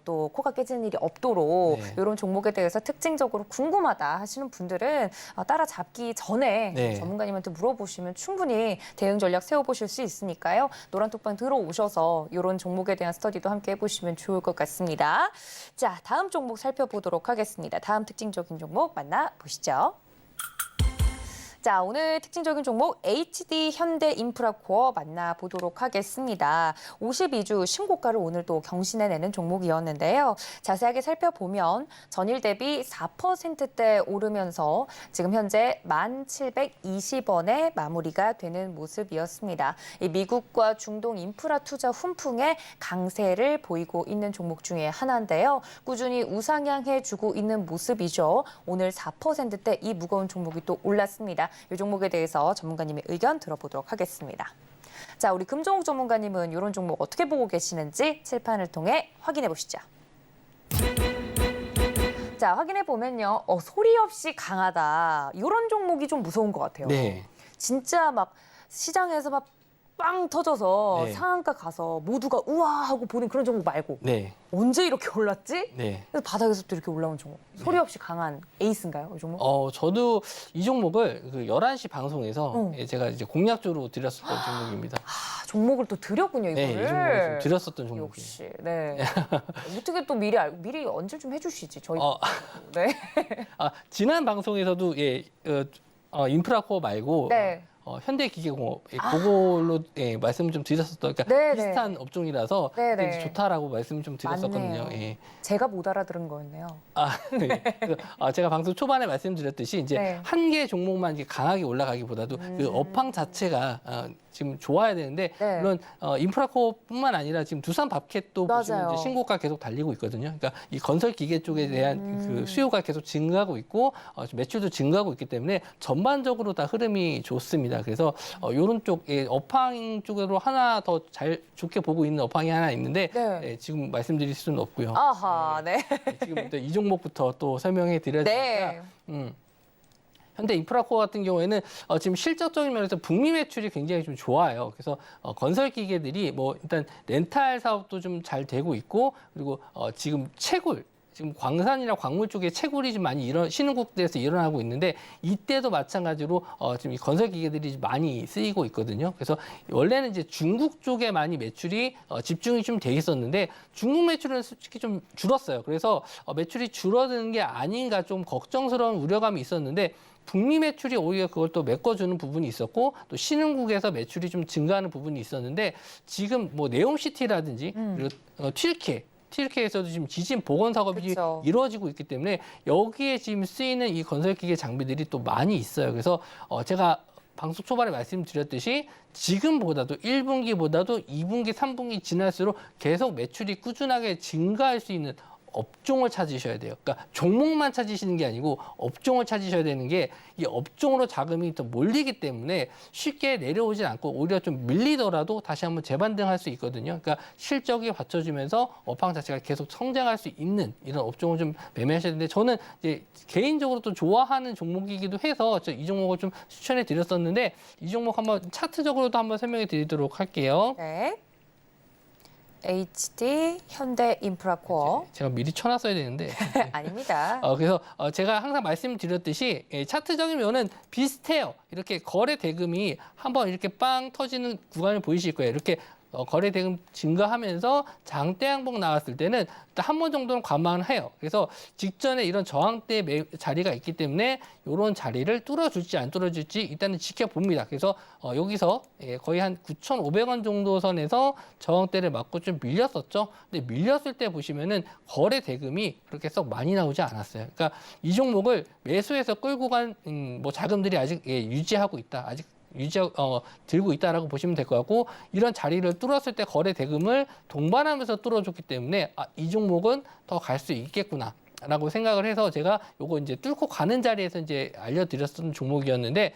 또 코가 깨지는 일이 없도록 네. 이런 종목에 대해서 특징적으로 궁금하다 하시는 분들은 따라잡기 전에 네. 전문가님한테 물어보시면 충분히 대응 전략 세워보실 수 있으니까요. 노란톡방 들어오셔서 이런 종목에 대한 스터디도 함께 해보시면 좋을 것 같습니다. 자, 다음 종목 살펴보도록 하겠습니다. 다음 특징적인 종목 만나보시죠. 자, 오늘 특징적인 종목 HD 현대 인프라코어 만나보도록 하겠습니다. 52주 신고가를 오늘 또 경신해내는 종목이었는데요. 자세하게 살펴보면 전일 대비 4%대 오르면서 지금 현재 1,720원에 마무리가 되는 모습이었습니다. 이 미국과 중동 인프라 투자 훈풍에 강세를 보이고 있는 종목 중에 하나인데요. 꾸준히 우상향해주고 있는 모습이죠. 오늘 4%대 이 무거운 종목이 또 올랐습니다. 이 종목에 대해서 전문가님의 의견 들어보도록 하겠습니다. 자, 우리 금종욱 전문가님은 이런 종목 어떻게 보고 계시는지 칠판을 통해 확인해 보시죠. 자, 확인해 보면요. 소리 없이 강하다. 이런 종목이 좀 무서운 것 같아요. 네. 진짜 막 시장에서 막 빵 터져서 네. 상한가 가서 모두가 우와 하고 보는 그런 종목 말고 네. 언제 이렇게 올랐지? 네. 그래서 바닥에서 또 이렇게 올라온 종목. 소리 없이 강한 에이스인가요, 이 종목? 저도 이 종목을 그 11시 방송에서 어. 제가 이제 공략적으로 드렸었던 종목입니다. 아, 종목을 또 드렸군요, 이거를. 네, 이 종목을 좀 드렸었던 종목이에요. 역시, 네. 어떻게 또 미리 언질 좀 해주시지, 저희. 어, 네. 지난 방송에서도 인프라코어 말고 네. 현대기계공업 그걸로 말씀을 좀 드렸었던 그러니까 네, 비슷한 업종이라서 네, 네. 이제 좋다라고 말씀을 좀 드렸었거든요. 맞네요. 예. 제가 못 알아들은 거였네요. 네. 그래서 제가 방송 초반에 말씀드렸듯이 이제 네. 한 개 종목만 이렇게 강하게 올라가기보다도 그 업황 자체가 지금 좋아야 되는데 네. 물론 인프라코어뿐만 아니라 지금 두산밥켓도 보시면 맞아요. 이제 신고가 계속 달리고 있거든요. 그러니까 이 건설 기계 쪽에 대한 그 수요가 계속 증가하고 있고 매출도 증가하고 있기 때문에 전반적으로 다 흐름이 좋습니다. 그래서 이런 쪽 업황 쪽으로 하나 더 잘 좋게 보고 있는 업황이 하나 있는데 네. 지금 말씀드릴 수는 없고요. 아하, 네. 지금부터 이 종목부터 또 설명해 드려야 되니까. 네. 현대 인프라코어 같은 경우에는 지금 실적적인 면에서 북미 매출이 굉장히 좀 좋아요. 그래서 건설 기계들이 뭐 일단 렌탈 사업도 좀 잘 되고 있고 그리고 지금 채굴 지금 광산이나 광물 쪽에 채굴이 좀 많이 신흥국들에서 일어나고 있는데 이때도 마찬가지로 지금 이 건설 기계들이 많이 쓰이고 있거든요. 그래서 원래는 이제 중국 쪽에 많이 매출이 집중이 좀 돼 있었는데 중국 매출은 솔직히 좀 줄었어요. 그래서 매출이 줄어드는 게 아닌가 좀 걱정스러운 우려감이 있었는데 북미 매출이 오히려 그걸 또 메꿔주는 부분이 있었고 또 신흥국에서 매출이 좀 증가하는 부분이 있었는데 지금 뭐 네옴시티라든지 그리고 튀르키예에서도 지금 지진 복원 사업이 그쵸. 이루어지고 있기 때문에 여기에 지금 쓰이는 이 건설기계 장비들이 또 많이 있어요. 그래서 제가 방송 초반에 말씀드렸듯이 지금보다도 1분기보다도 2분기, 3분기 지날수록 계속 매출이 꾸준하게 증가할 수 있는 업종을 찾으셔야 돼요. 그러니까 종목만 찾으시는 게 아니고 업종을 찾으셔야 되는 게 이 업종으로 자금이 또 몰리기 때문에 쉽게 내려오진 않고 오히려 좀 밀리더라도 다시 한번 재반등할 수 있거든요. 그러니까 실적이 받쳐주면서 업황 자체가 계속 성장할 수 있는 이런 업종을 좀 매매하셔야 되는데 저는 이제 개인적으로 또 좋아하는 종목이기도 해서 이 종목을 좀 추천해 드렸었는데 이 종목 한번 차트적으로도 한번 설명해 드리도록 할게요. 네. HD 현대인프라코어. 제가 미리 쳐놨어야 되는데. 아닙니다. 그래서 제가 항상 말씀드렸듯이 차트적인 면은 비슷해요. 이렇게 거래 대금이 한번 이렇게 빵 터지는 구간을 보이실 거예요. 이렇게 거래 대금 증가하면서 장대 항복 나왔을 때는 한 번 정도는 관망을 해요. 그래서 직전에 이런 저항대 자리가 있기 때문에 이런 자리를 뚫어줄지 안 뚫어줄지 일단은 지켜봅니다. 그래서 여기서 거의 한 9,500원 정도 선에서 저항대를 맞고 좀 밀렸었죠. 근데 밀렸을 때 보시면은 거래 대금이 그렇게 썩 많이 나오지 않았어요. 그러니까 이 종목을 매수해서 끌고 간 뭐 자금들이 아직 유지하고 있다. 아직 들고 있다라고 보시면 될 것 같고 이런 자리를 뚫었을 때 거래 대금을 동반하면서 뚫어줬기 때문에 이 종목은 더 갈 수 있겠구나라고 생각을 해서 제가 요거 이제 뚫고 가는 자리에서 이제 알려드렸던 종목이었는데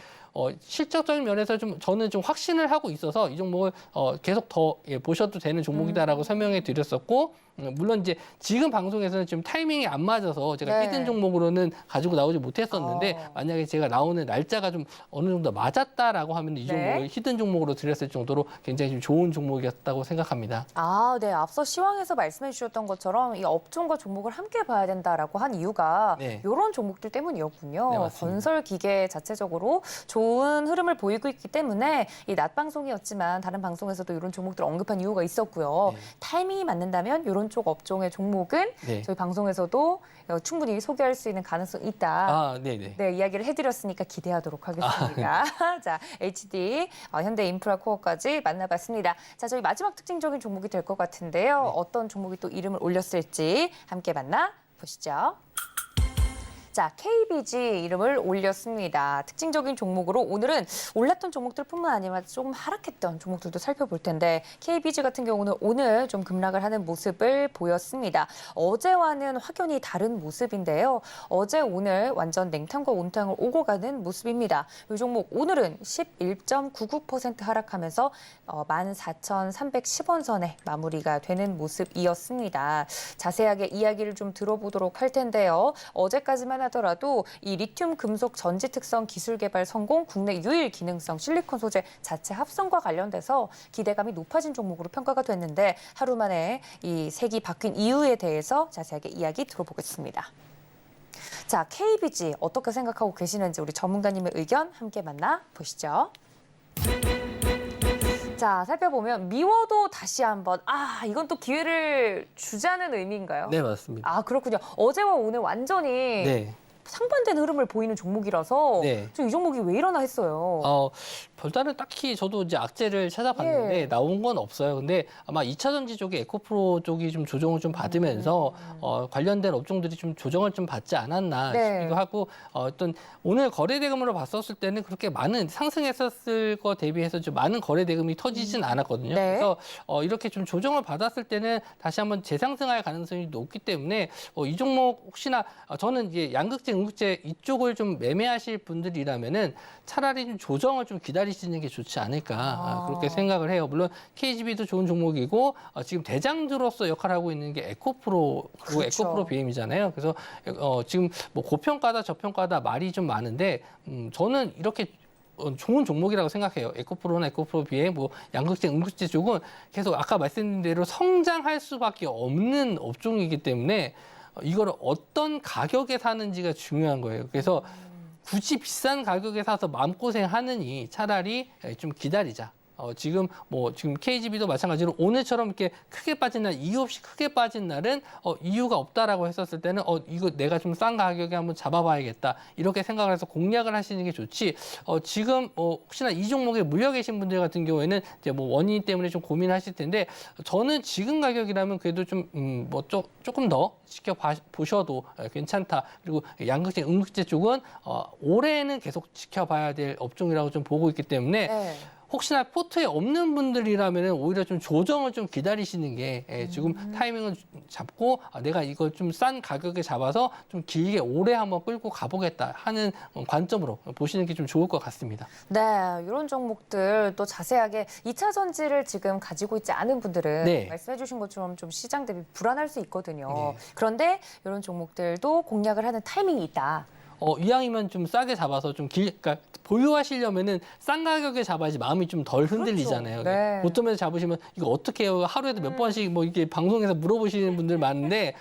실적적인 면에서 좀 저는 좀 확신을 하고 있어서 이 종목을 계속 더 보셔도 되는 종목이다라고 설명해 드렸었고 물론 이제 지금 방송에서는 지금 타이밍이 안 맞아서 제가 네. 히든 종목으로는 가지고 나오지 못했었는데 만약에 제가 나오는 날짜가 좀 어느 정도 맞았다라고 하면 이 종목을 네. 히든 종목으로 드렸을 정도로 굉장히 좀 좋은 종목이었다고 생각합니다. 네. 앞서 시황에서 말씀해 주셨던 것처럼 이 업종과 종목을 함께 봐야 된다라고 한 이유가 네. 이런 종목들 때문이었군요. 네, 맞습니다. 건설 기계 자체적으로 좋은 흐름을 보이고 있기 때문에 이 낮 방송이었지만 다른 방송에서도 이런 종목들 언급한 이유가 있었고요. 네. 타이밍이 맞는다면 이런 쪽 업종의 종목은 네. 저희 방송에서도 충분히 소개할 수 있는 가능성이 있다. 네네. 네, 이야기를 해드렸으니까 기대하도록 하겠습니다. 자, HD 현대인프라코어까지 만나봤습니다. 자, 저희 마지막 특징적인 종목이 될 것 같은데요. 어떤 종목이 또 이름을 올렸을지 함께 만나보시죠. 자, KBG 이름을 올렸습니다. 특징적인 종목으로 오늘은 올랐던 종목들뿐만 아니라 좀 하락했던 종목들도 살펴볼 텐데 KBG 같은 경우는 오늘 좀 급락을 하는 모습을 보였습니다. 어제와는 확연히 다른 모습인데요. 어제 오늘 완전 냉탕과 온탕을 오고 가는 모습입니다. 이 종목 오늘은 11.99% 하락하면서 14,310원 선에 마무리가 되는 모습이었습니다. 자세하게 이야기를 좀 들어보도록 할 텐데요. 어제까지만 하더라도 이 리튬 금속 전지 특성 기술 개발 성공, 국내 유일 기능성 실리콘 소재 자체 합성과 관련돼서 기대감이 높아진 종목으로 평가가 됐는데 하루 만에 이 색이 바뀐 이유에 대해서 자세하게 이야기 들어보겠습니다. 자, KBG 어떻게 생각하고 계시는지 우리 전문가님의 의견 함께 만나보시죠. 자, 살펴보면 미워도 다시 한번 이건 또 기회를 주자는 의미인가요? 네, 맞습니다. 그렇군요. 어제와 오늘 완전히 네. 상반된 흐름을 보이는 종목이라서 네. 좀 이 종목이 왜 이러나 했어요. 별다른 딱히 저도 이제 악재를 찾아봤는데 나온 건 없어요. 근데 아마 2차 전지 쪽에 에코프로 쪽이 좀 조정을 좀 받으면서 관련된 업종들이 좀 조정을 좀 받지 않았나 네. 싶기도 하고 어떤 오늘 거래 대금으로 봤었을 때는 그렇게 많은 상승했었을 거 대비해서 좀 많은 거래 대금이 터지진 않았거든요. 네. 그래서 이렇게 좀 조정을 받았을 때는 다시 한번 재상승할 가능성이 높기 때문에 이 종목 혹시나 저는 이제 양극재, 음극재 이쪽을 좀 매매하실 분들이라면은 차라리 좀 조정을 좀 기다리시는 게 좋지 않을까 그렇게 생각을 해요. 물론 KGB도 좋은 종목이고 지금 대장주로서 역할을 하고 있는 게 에코프로 그리고 그렇죠. 에코프로 BM이잖아요. 그래서 지금 뭐 고평가다 저평가다 말이 좀 많은데 저는 이렇게 좋은 종목이라고 생각해요. 에코프로나 에코프로 BM, 뭐 양극재, 음극재 쪽은 계속 아까 말씀드린 대로 성장할 수밖에 없는 업종이기 때문에 이거를 어떤 가격에 사는지가 중요한 거예요. 그래서 굳이 비싼 가격에 사서 마음고생하느니 차라리 좀 기다리자. 지금 지금 KGB도 마찬가지로 오늘처럼 이렇게 크게 빠진 날, 이유 없이 크게 빠진 날은 이유가 없다라고 했었을 때는 이거 내가 좀 싼 가격에 한번 잡아봐야겠다 이렇게 생각을 해서 공략을 하시는 게 좋지. 지금 혹시나 이 종목에 물려 계신 분들 같은 경우에는 이제 원인 때문에 좀 고민하실 텐데 저는 지금 가격이라면 그래도 좀 조금 더 지켜보셔도 괜찮다. 그리고 양극재, 음극재 쪽은 올해는 계속 지켜봐야 될 업종이라고 좀 보고 있기 때문에. 네. 혹시나 포트에 없는 분들이라면 오히려 좀 조정을 좀 기다리시는 게 지금 타이밍을 잡고 내가 이걸 좀 싼 가격에 잡아서 좀 길게 오래 한번 끌고 가보겠다 하는 관점으로 보시는 게 좀 좋을 것 같습니다. 네, 이런 종목들 또 자세하게 2차 전지를 지금 가지고 있지 않은 분들은 네. 말씀해 주신 것처럼 좀 시장 대비 불안할 수 있거든요. 네. 그런데 이런 종목들도 공략을 하는 타이밍이 있다. 이왕이면 좀 싸게 잡아서 좀 그러니까 보유하시려면은 싼 가격에 잡아야지 마음이 좀 덜 흔들리잖아요. 그렇죠. 네. 고점에서 잡으시면 이거 어떻게 해요? 하루에도 몇 번씩 이렇게 방송에서 물어보시는 분들 많은데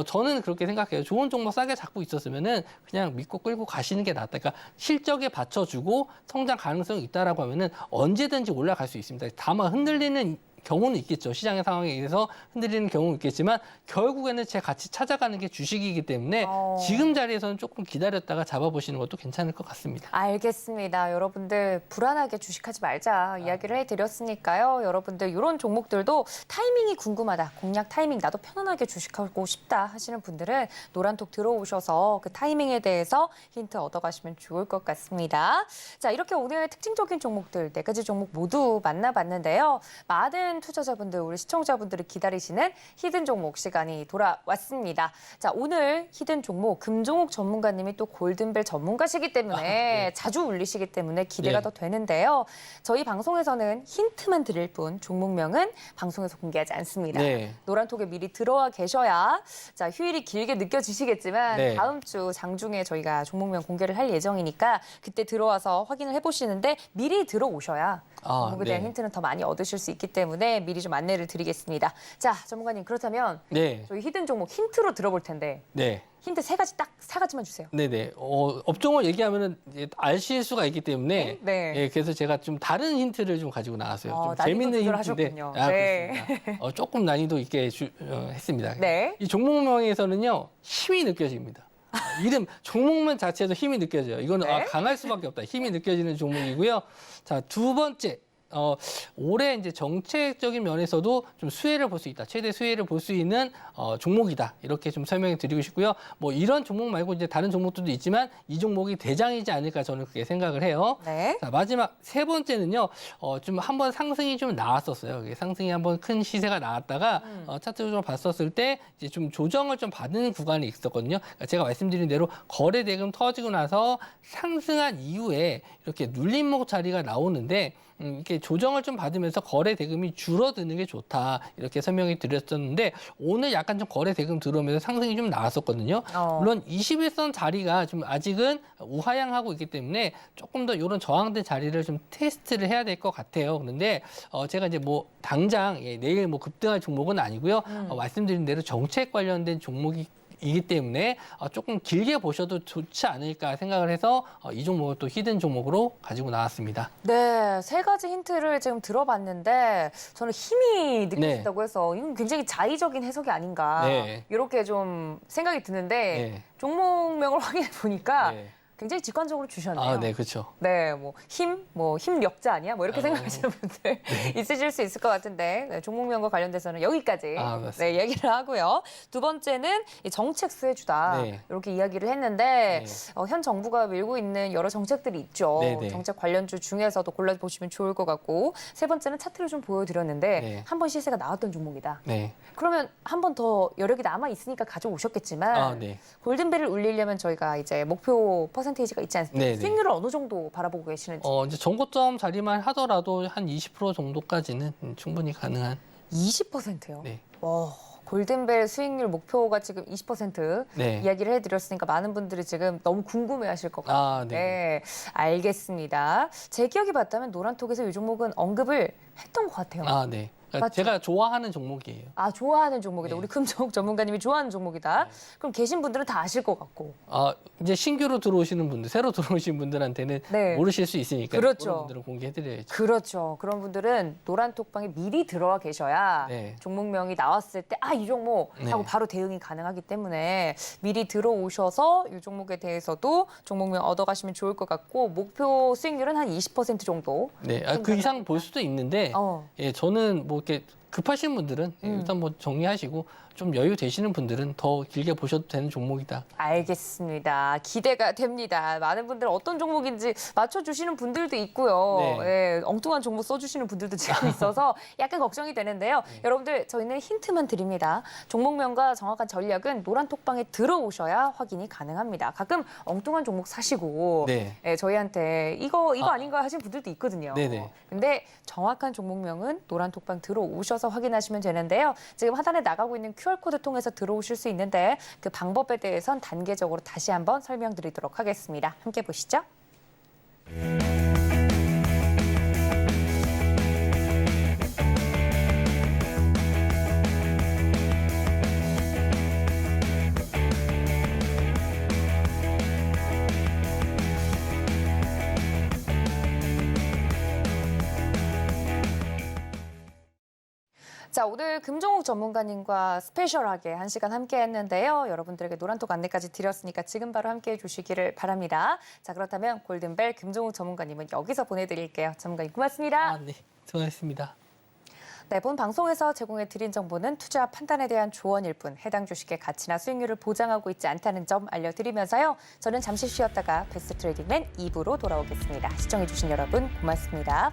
저는 그렇게 생각해요. 좋은 종목 싸게 잡고 있었으면은 그냥 믿고 끌고 가시는 게 낫다. 그러니까 실적에 받쳐주고 성장 가능성이 있다라고 하면은 언제든지 올라갈 수 있습니다. 다만 흔들리는 경우는 있겠죠. 시장의 상황에 의해서 흔들리는 경우는 있겠지만 결국에는 제 같이 찾아가는 게 주식이기 때문에 지금 자리에서는 조금 기다렸다가 잡아보시는 것도 괜찮을 것 같습니다. 알겠습니다. 여러분들 불안하게 주식하지 말자 이야기를 해드렸으니까요. 여러분들 이런 종목들도 타이밍이 궁금하다. 공략 타이밍 나도 편안하게 주식하고 싶다 하시는 분들은 노란톡 들어오셔서 그 타이밍에 대해서 힌트 얻어가시면 좋을 것 같습니다. 자, 이렇게 오늘 특징적인 종목들 4가지 종목 모두 만나봤는데요. 많은 투자자분들, 우리 시청자분들이 기다리시는 히든 종목 시간이 돌아왔습니다. 자, 오늘 히든 종목 금종욱 전문가님이 또 골든벨 전문가시기 때문에 네. 자주 울리시기 때문에 기대가 네. 더 되는데요. 저희 방송에서는 힌트만 드릴 뿐 종목명은 방송에서 공개하지 않습니다. 네. 노란톡에 미리 들어와 계셔야 자, 휴일이 길게 느껴지시겠지만 네. 다음 주 장중에 저희가 종목명 공개를 할 예정이니까 그때 들어와서 확인을 해보시는데 미리 들어오셔야 종목에 대한 네. 힌트는 더 많이 얻으실 수 있기 때문에 미리 좀 안내를 드리겠습니다. 자, 전문가님 그렇다면 네. 저희 히든 종목 힌트로 들어볼 텐데 네. 힌트 3가지 딱 4가지만 주세요. 네네. 업종을 얘기하면은 이제 아실 수가 있기 때문에 네. 예, 그래서 제가 좀 다른 힌트를 좀 가지고 나왔어요. 좀 난이도 재밌는 힌트인데 조절하셨군요. 네. 그렇습니다. 조금 난이도 있게 했습니다. 네. 이 종목명에서는요 힘이 느껴집니다. 이름 종목명 자체에도 힘이 느껴져요. 이거는 네. 강할 수밖에 없다. 힘이 느껴지는 종목이고요. 자, 두 번째. 올해 이제 정책적인 면에서도 좀 수혜를 볼 수 있다. 최대 수혜를 볼 수 있는 종목이다. 이렇게 좀 설명해 드리고 싶고요. 이런 종목 말고 이제 다른 종목들도 있지만 이 종목이 대장이지 않을까 저는 그렇게 생각을 해요. 네. 자, 마지막 세 번째는요. 좀 한번 상승이 좀 나왔었어요. 상승이 한번 큰 시세가 나왔다가 차트적으로 봤었을 때 이제 좀 조정을 좀 받는 구간이 있었거든요. 그러니까 제가 말씀드린 대로 거래 대금 터지고 나서 상승한 이후에 이렇게 눌림목 자리가 나오는데 이렇게 조정을 좀 받으면서 거래 대금이 줄어드는 게 좋다. 이렇게 설명이 드렸었는데 오늘 약간 좀 거래 대금 들어오면서 상승이 좀 나왔었거든요. 물론 21선 자리가 좀 아직은 우하향하고 있기 때문에 조금 더 이런 저항된 자리를 좀 테스트를 해야 될 것 같아요. 그런데 제가 이제 당장 내일 급등할 종목은 아니고요. 말씀드린 대로 정책 관련된 종목이 이기 때문에 조금 길게 보셔도 좋지 않을까 생각을 해서 이 종목을 또 히든 종목으로 가지고 나왔습니다. 네, 3가지 힌트를 지금 들어봤는데 저는 힘이 느껴진다고 해서 이건 굉장히 자의적인 해석이 아닌가 네. 이렇게 좀 생각이 드는데 네. 종목명을 확인해 보니까 네. 굉장히 직관적으로 주셨네요. 네, 그렇죠. 네, 힘력자 아니야? 이렇게 생각하시는 분들 있으실 수 있을 것 같은데 네, 종목명과 관련돼서는 여기까지 맞습니다. 네, 얘기를 하고요. 두 번째는 이 정책 수혜주다 네. 이렇게 이야기를 했는데 네. 현 정부가 밀고 있는 여러 정책들이 있죠. 네, 네. 정책 관련주 중에서도 골라보시면 좋을 것 같고 세 번째는 차트를 좀 보여드렸는데 네. 한 번 시세가 나왔던 종목이다. 네. 그러면 한 번 더 여력이 남아 있으니까 가져오셨겠지만 네. 골든벨을 울리려면 저희가 이제 목표 퍼센테이지가 있지 않습니까? 네, 네. 수익률을 어느 정도 바라보고 계시는지. 이제 정고점 자리만 하더라도 한 20% 정도까지는 충분히 가능한. 20%요? 네. 골든벨 수익률 목표가 지금 20% 네. 이야기를 해드렸으니까 많은 분들이 지금 너무 궁금해하실 것 같아요. 네. 알겠습니다. 제 기억이 맞다면 노란톡에서 이 종목은 언급을 했던 것 같아요. 네. 그러니까 맞죠? 제가 좋아하는 종목이에요. 아, 좋아하는 종목이다. 네. 우리 금종목 전문가님이 좋아하는 종목이다. 그럼 계신 분들은 다 아실 것 같고. 이제 신규로 들어오시는 분들, 새로 들어오신 분들한테는 네. 모르실 수 있으니까 그렇죠. 그런 분들은 공개해드려야죠. 그렇죠. 그런 분들은 노란 톡방에 미리 들어와 계셔야 네. 종목명이 나왔을 때 이 종목 하고 네. 바로 대응이 가능하기 때문에 미리 들어오셔서 이 종목에 대해서도 종목명 얻어가시면 좋을 것 같고 목표 수익률은 한 20% 정도. 네, 그 이상 볼 수도 있는데 예, 저는 뭐 이렇게 급하신 분들은 일단 뭐 정리하시고 좀 여유 되시는 분들은 더 길게 보셔도 되는 종목이다. 알겠습니다. 기대가 됩니다. 많은 분들 어떤 종목인지 맞춰주시는 분들도 있고요. 네. 예, 엉뚱한 종목 써주시는 분들도 지금 있어서 약간 걱정이 되는데요. 여러분들 저희는 힌트만 드립니다. 종목명과 정확한 전략은 노란 톡방에 들어오셔야 확인이 가능합니다. 가끔 엉뚱한 종목 사시고 네. 예, 저희한테 이거 아닌가 하신 분들도 있거든요. 네네. 근데 정확한 종목명은 노란 톡방 들어오셔서 확인하시면 되는데요. 지금 하단에 나가고 있는 QR코드 통해서 들어오실 수 있는데 그 방법에 대해선 단계적으로 다시 한번 설명드리도록 하겠습니다. 함께 보시죠. 자, 오늘 금종욱 전문가님과 스페셜하게 1시간 함께 했는데요. 여러분들에게 노란톡 안내까지 드렸으니까 지금 바로 함께 해주시기를 바랍니다. 자, 그렇다면 골든벨 금종욱 전문가님은 여기서 보내드릴게요. 전문가님 고맙습니다. 네, 수고하셨습니다. 네, 본 방송에서 제공해드린 정보는 투자 판단에 대한 조언일 뿐 해당 주식의 가치나 수익률을 보장하고 있지 않다는 점 알려드리면서요. 저는 잠시 쉬었다가 베스트 트레이딩맨 2부로 돌아오겠습니다. 시청해주신 여러분 고맙습니다.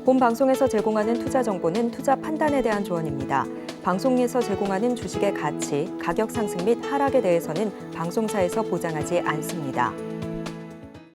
본 방송에서 제공하는 투자 정보는 투자 판단에 대한 조언입니다. 방송에서 제공하는 주식의 가치, 가격 상승 및 하락에 대해서는 방송사에서 보장하지 않습니다.